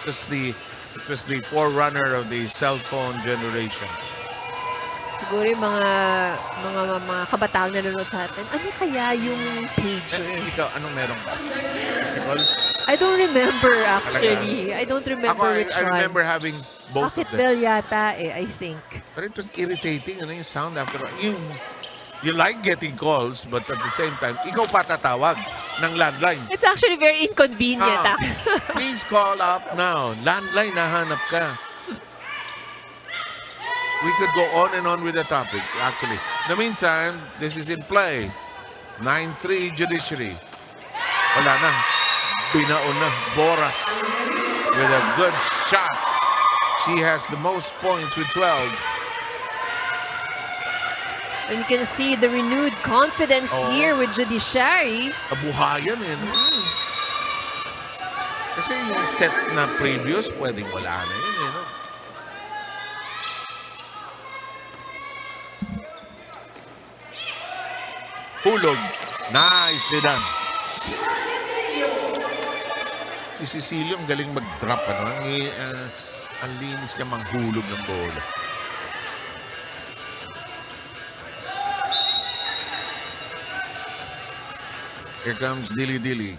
It was the forerunner of the cell phone generation.
Siguro yung mga kabataan na nanonood sa atin, ano kaya yung pager?
Ikaw, anong meron? Call?
I don't remember actually. I don't remember which
I
one.
remember having both
Pocket
of them.
bell yata I think.
But it was irritating, yung sound after. You like getting calls, but at the same time, ikaw pa tatawag ng landline.
It's actually very inconvenient.
Please call up now. Landline, nahanap ka. We could go on and on with the topic, actually. In the meantime, this is in play. 9-3 Judiciary. Wala na. Binaon na. Boras with a good shot. She has the most points with 12.
And you can see the renewed confidence here with Judiciary.
Kabuhayan Kasi yung set na previous, pwedeng wala na yun Hulog. Nicely done. Si Cecilio, ang galing mag-drop. Ang linis niya manghulog ng bola. Here comes Dili Dili.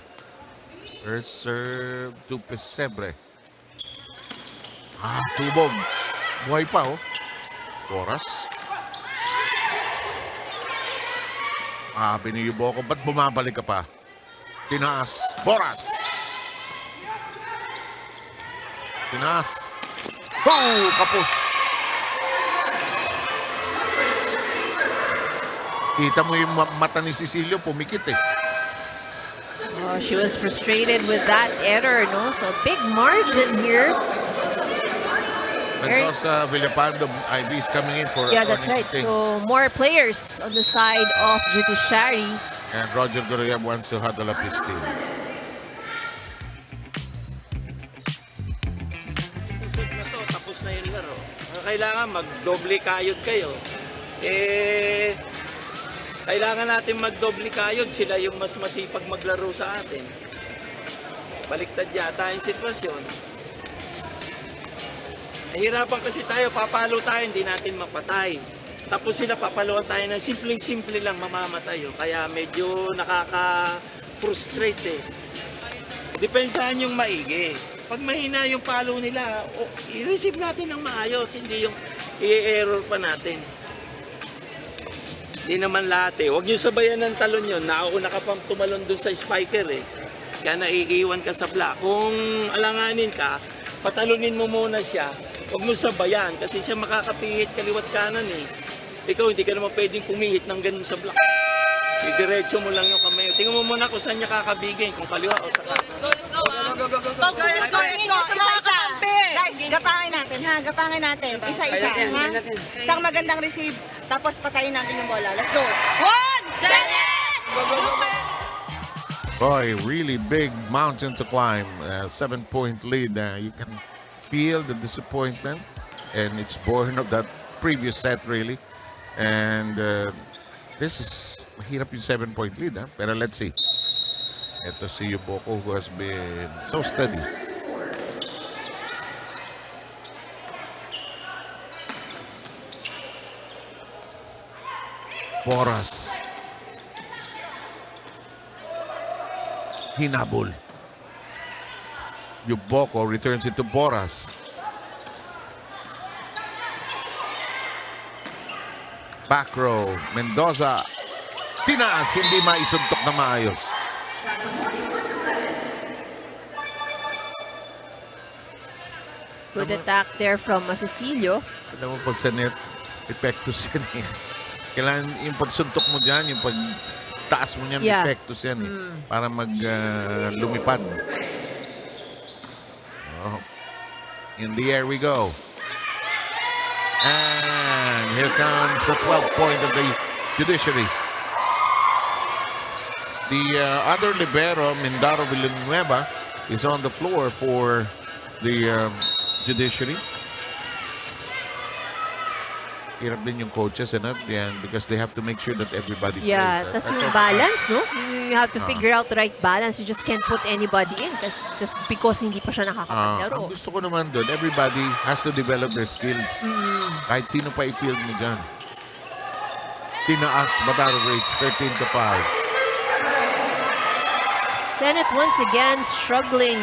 First serve to Pesebre. Tubog. Buhay pa, Boras. Biniyubo ko. Ba't bumabalik ka pa? Tinaas. Boras. Tinaas. Kapos. Kita mo yung mata ni Cecilio, pumikit eh.
Oh, she was frustrated with that error, no? So big margin here.
Mendoza, Villapando, IB is coming in for
Yeah, that's right.
thing.
So more players on the side of Judiciary.
And Roger Goroyev wants to huddle up his team.
Sa set na to, tapos na yung laro. Kailangan mag-doble kayod kayo. Kailangan natin mag-doble kayod. Sila yung mas masipag maglaro sa atin. Baliktad yata yung sitwasyon. Nahirapan kasi tayo, papalo tayo, hindi natin mapatay. Tapos sila papaluan tayo ng simpleng-simple lang mamamatay. Kaya medyo nakaka-frustrate eh. Depensahan yung maigi. Pag mahina yung palo nila, i-receive natin ng maayos, hindi yung i-error pa natin. Hindi naman lahat eh. Huwag nyo sabayan ng talon yun. Nauna ka pang tumalon dun sa spiker eh. Kaya naiiwan ka sa block. Kung alanganin ka, patalunin mo muna siya. Huwag mo sabayan kasi siya makakapihit kaliwat kanan eh. Ikaw hindi ka naman pwedeng pumihit ng ganun sa block. Idiretso mo lang yung kamay. Tingnan mo muna kung saan niya kakabigin. Kung kaliwa o sa kanan.
Let's go. Isa-isa. Guys, gapangin natin ha. Gapangin natin. Isa-isa. Ha? Isang magandang receive. Tapos patayin natin yung bola. Let's go. One! Select!
Boy, really big mountain to climb. 7-point lead. You can feel the disappointment, and it's born of that previous set, really. And this is mahirap yung 7-point lead, huh? Pero let's see. Ito si Paco, who has been so steady. Boras. Hinabol. Yuboko returns it to Boras. Back row. Mendoza. Tinaas. Hindi maisuntok na maayos.
Good attack there from Cecilio.
Alam mo pag sa net, epektos yan eh. Kailangan yung pagsuntok mo dyan, yung pagtaas mo niyan,
Yeah.
epektos yan eh. Para lumipad. Oh. In the air we go. And here comes the 12th point of the Judiciary. The other libero, Mindaro Villanueva, is on the floor for the Judiciary. Hirap din yung coaches and yan because they have to make sure that everybody
Yeah,
plays.
tas yung balance, no? You have to figure out the right balance. You just can't put anybody in just because hindi pa siya
Ang
nakakapaglaro.
gusto ko naman doon, everybody has to develop their skills. Kahit sino pa i-field mo dyan. Tinaas, Bataro Rates, 13-5.
Senate once again struggling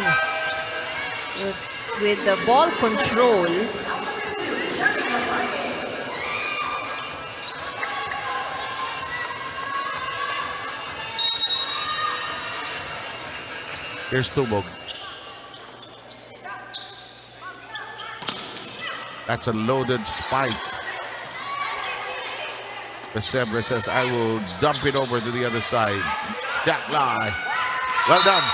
with the ball control.
Here's Tubog. That's a loaded spike. Pesebre says, I will dump it over to the other side. Jack Lai. Well done.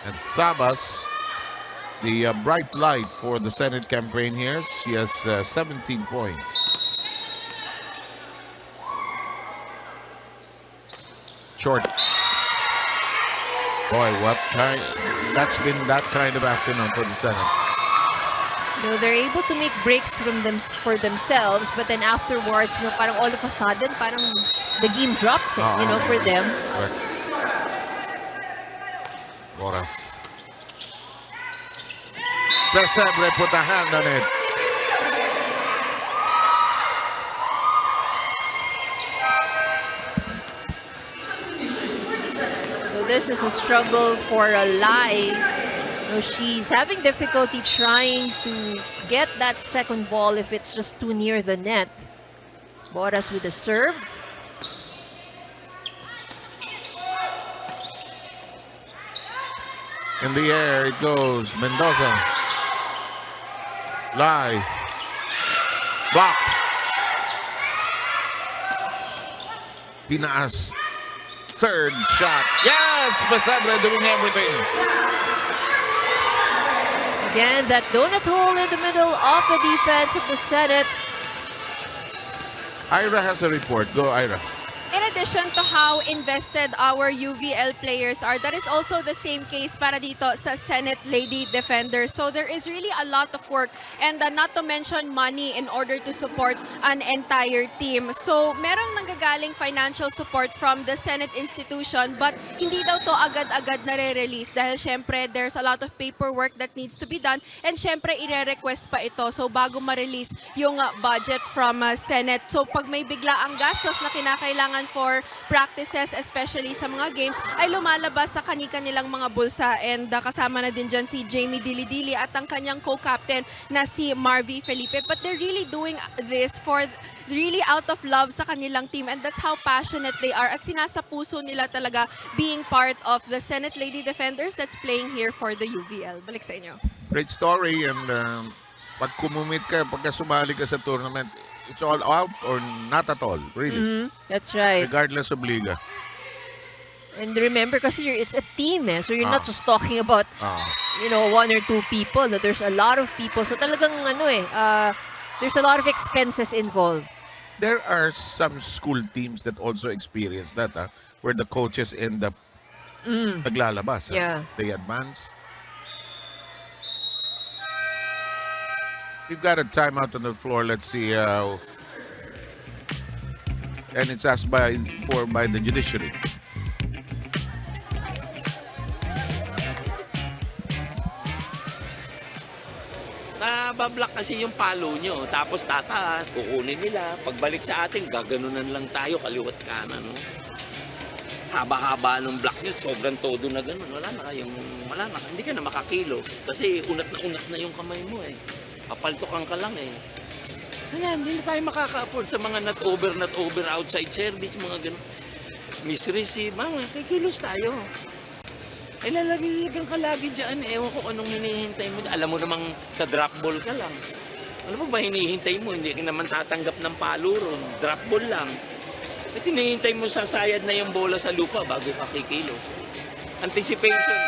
And Sabas, the bright light for the Senate campaign here. She has 17 points. Short. Boy, what kind? That's been that kind of afternoon for the Senate.
You know, they're able to make breaks for themselves, but then afterwards, you know, parang all of a sudden, parang the game drops, you know, for them.
Correct. Boras. Pesebre put a hand on it.
So this is a struggle for a Lai. You know, she's having difficulty trying to get that second ball if it's just too near the net. Boras with the serve.
In the air it goes. Mendoza. Lai. Blocked. Pinaas. Third shot. Yes! Pesebre doing everything.
Again, that donut hole in the middle of the defense of the Senate.
Ira has a report. Go, Ira.
In addition to how invested our UVL players are, that is also the same case para dito sa Senate Lady Defenders. So there is really a lot of work and not to mention money in order to support an entire team. So merong nanggagaling financial support from the Senate institution but hindi daw to agad-agad nare-release dahil syempre there's a lot of paperwork that needs to be done and syempre ire-request pa ito. So bago ma-release yung budget from Senate. So pag may bigla ang gastos na kinakailangan for practices, especially sa mga games, ay lumalabas sa kani-kanilang mga bulsa. And kasama na din dyan si Jamie Dili-Dili at ang kanyang co-captain na si Marvy Felipe. But they're really doing this for really out of love sa kanilang team and that's how passionate they are at sinasapuso nila talaga being part of the Senate Lady Defenders that's playing here for the UVL. Balik sa inyo.
Great story and pag kumumit ka, pagka sumali ka sa tournament, it's all out or not at all, really.
That's right.
Regardless of liga.
And remember, kasi it's a team so you're not just talking about, one or two people. No? There's a lot of people. So talagang there's a lot of expenses involved.
There are some school teams that also experience that, where the coaches end up naglalabas.
Yeah.
They advance. We've got a timeout on the floor. Let's see. And it's asked by the Judiciary.
Nabablock kasi yung palo nyo. Tapos tataas, kukunin nila. Pagbalik sa atin, gaganunan lang tayo, kaliwat kanan. No? Haba-haba ng block nyo, sobrang todo na ganun. Wala na. Hindi ka na makakilos. Kasi unat na yung kamay mo eh. Papaltokan ka lang eh. Kaya hindi na tayo makaka-afford sa mga not over, outside service, mga ganun. Misreceive, kikilos tayo. Ay lalagyan ka lagi dyan. Ewan ko anong hinihintay mo. Alam mo namang sa drop ball ka lang. Alam mo ba hinihintay mo? Hindi ka naman tatanggap ng palo ron. Drop ball lang. At hinihintay mo sasayad na yung bola sa lupa bago ka kikilos. Anticipation.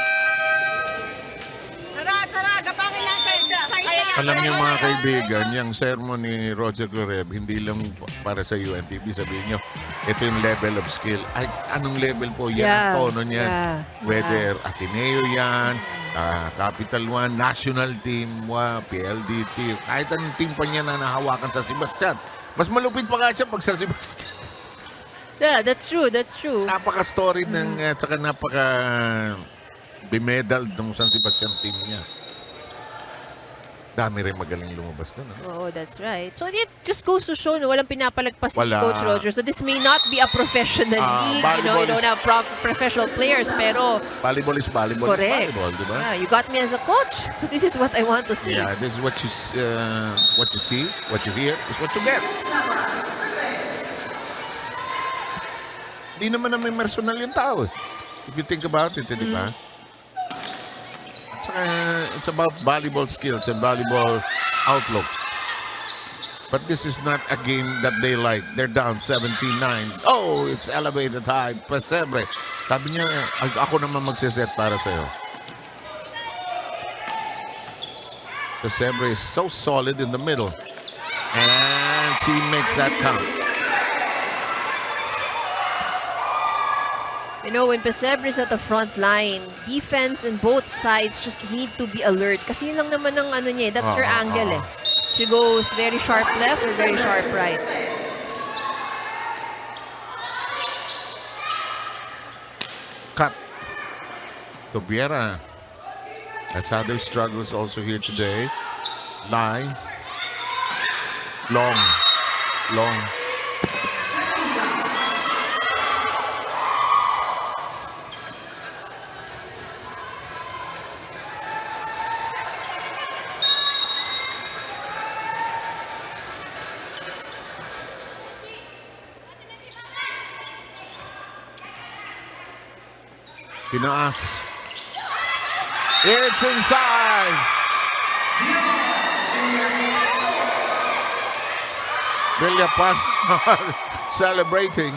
Tara, kapangin lang tayo.
Alam niyo mga kaibigan, yung sermon ni Roger Gloreb, hindi lang para sa UNTV. Sabihin niyo, ito yung level of skill. Ay, anong level po? Yan ang tono niyan.
Yeah.
Whether Ateneo yan, Capital One, National Team, PLDT, kahit anong team pa niya na nahawakan sa Sebastian. Mas malupit pa nga siya pag sa Sebastian.
Yeah, that's true.
Napaka-story ng, tsaka napaka-bimedal ng San Sebastian team niya. Dami rin magaling lumabas doon.
Oh, that's right. So it just goes to show na walang pinapalagpas si
Wala.
Coach Roger. So this may not be a professional league. You don't have professional players, pero
Volleyball is volleyball.
correct.
Volleyball, di ba?
Yeah, you got me as a coach. So this is what I want to see.
Yeah, this is what you see, what you hear is what you get. Di naman na may personal yung tao. If you think about it, di ba? It's about volleyball skills and volleyball outlooks. But this is not a game that they like. They're down 17-9. Oh, it's elevated high. Pesebre. Sabi niya, ako naman magsiset para sa'yo. Pesebre is so solid in the middle. And she makes that count.
You know, when Pesebre is at the front line, defense on both sides just need to be alert. Kasi yun lang naman ang ano niya, that's her angle eh. She goes very sharp left or very sharp right.
Cut. Tobiera has had their struggles also here today. Line. Long. Pinaas. It's inside. Villapan celebrating.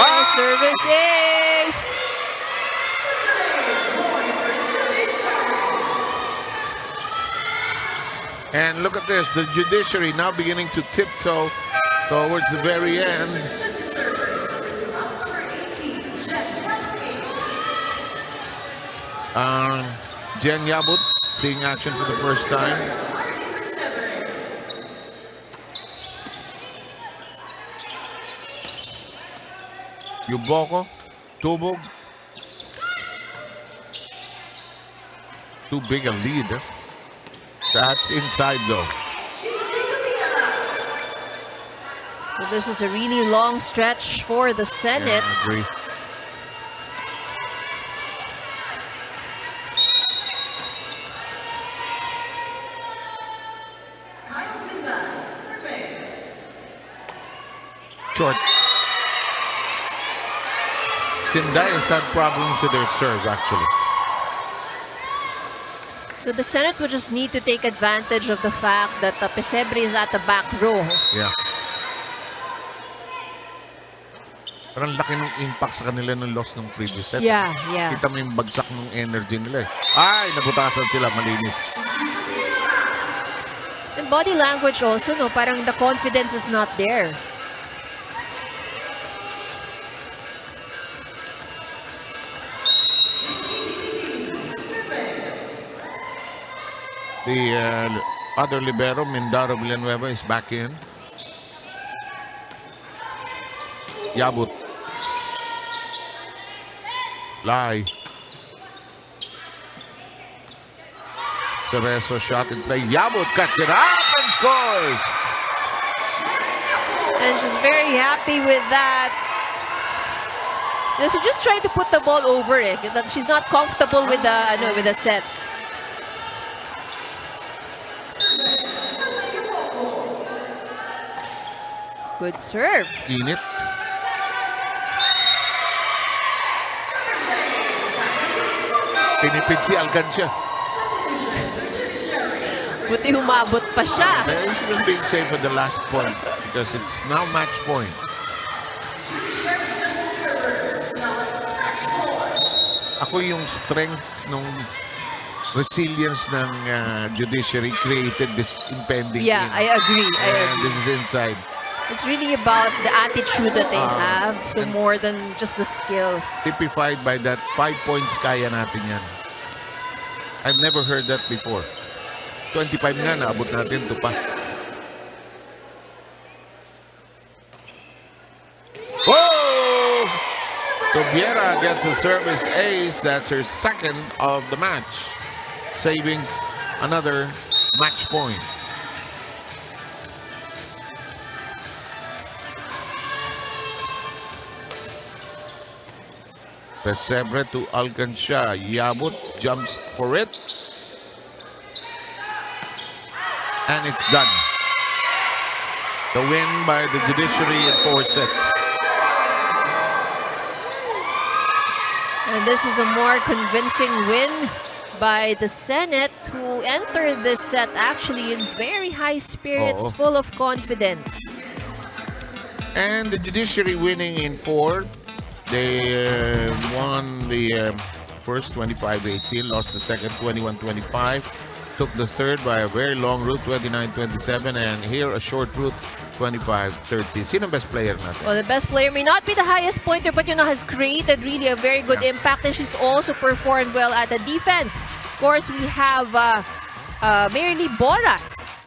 Oh, service ace!
And look at this, the Judiciary now beginning to tiptoe towards the very end. Jen Yabut seeing action for the first time. Yuboko, Tubog. Too big a lead. That's inside though.
So this is a really long stretch for the Senate.
Yeah, I agree. Short. Sinday has had problems with their serve, actually.
So the Senate would just need to take advantage of the fact that Pesebre is at the back row.
Yeah. Parang laki ng impact sa kanila ng loss ng previous set.
Yeah, yeah.
Kita mo yung bagsak ng energy nila eh. Ay, nabutasan sila, malinis.
And body language also, no? Parang the confidence is not there.
The other libero, Mindaro Villanueva, is back in. Yabut. Lai. Cerezo shot in play. Yabut cuts it up and scores.
And she's very happy with that. She's just trying to put the ball over it. That she's not comfortable with the set. Good serve.
Init. Pinipid si Alcancia.
Buti humabot pa siya.
She was being safe at the last point because it's now match point. Ako yung strength nung resilience ng Judiciary created this impending
Yeah,
game.
I agree.
And this is inside.
It's really about the attitude that they have, so more than just the skills.
Typified by that 5 points kaya natin yan. I've never heard that before. 25 nga, naabot natin ito pa. Oh! Tobiera gets a service ace. That's her second of the match, saving another match point. Pesebre to Alcancia. Yabut jumps for it. And it's done. The win by the Judiciary in 4 sets.
And this is a more convincing win by the Senate, who entered this set actually in very high spirits, full of confidence.
And the Judiciary winning in 4. They won the first 25-18, lost the second 21-25, took the third by a very long route, 29-27, and here a short route, 25-30. Sino best player natin?
Well, the best player may not be the highest pointer, but has created really a very good impact, and she's also performed well at the defense. Of course, we have Marilyn Boras.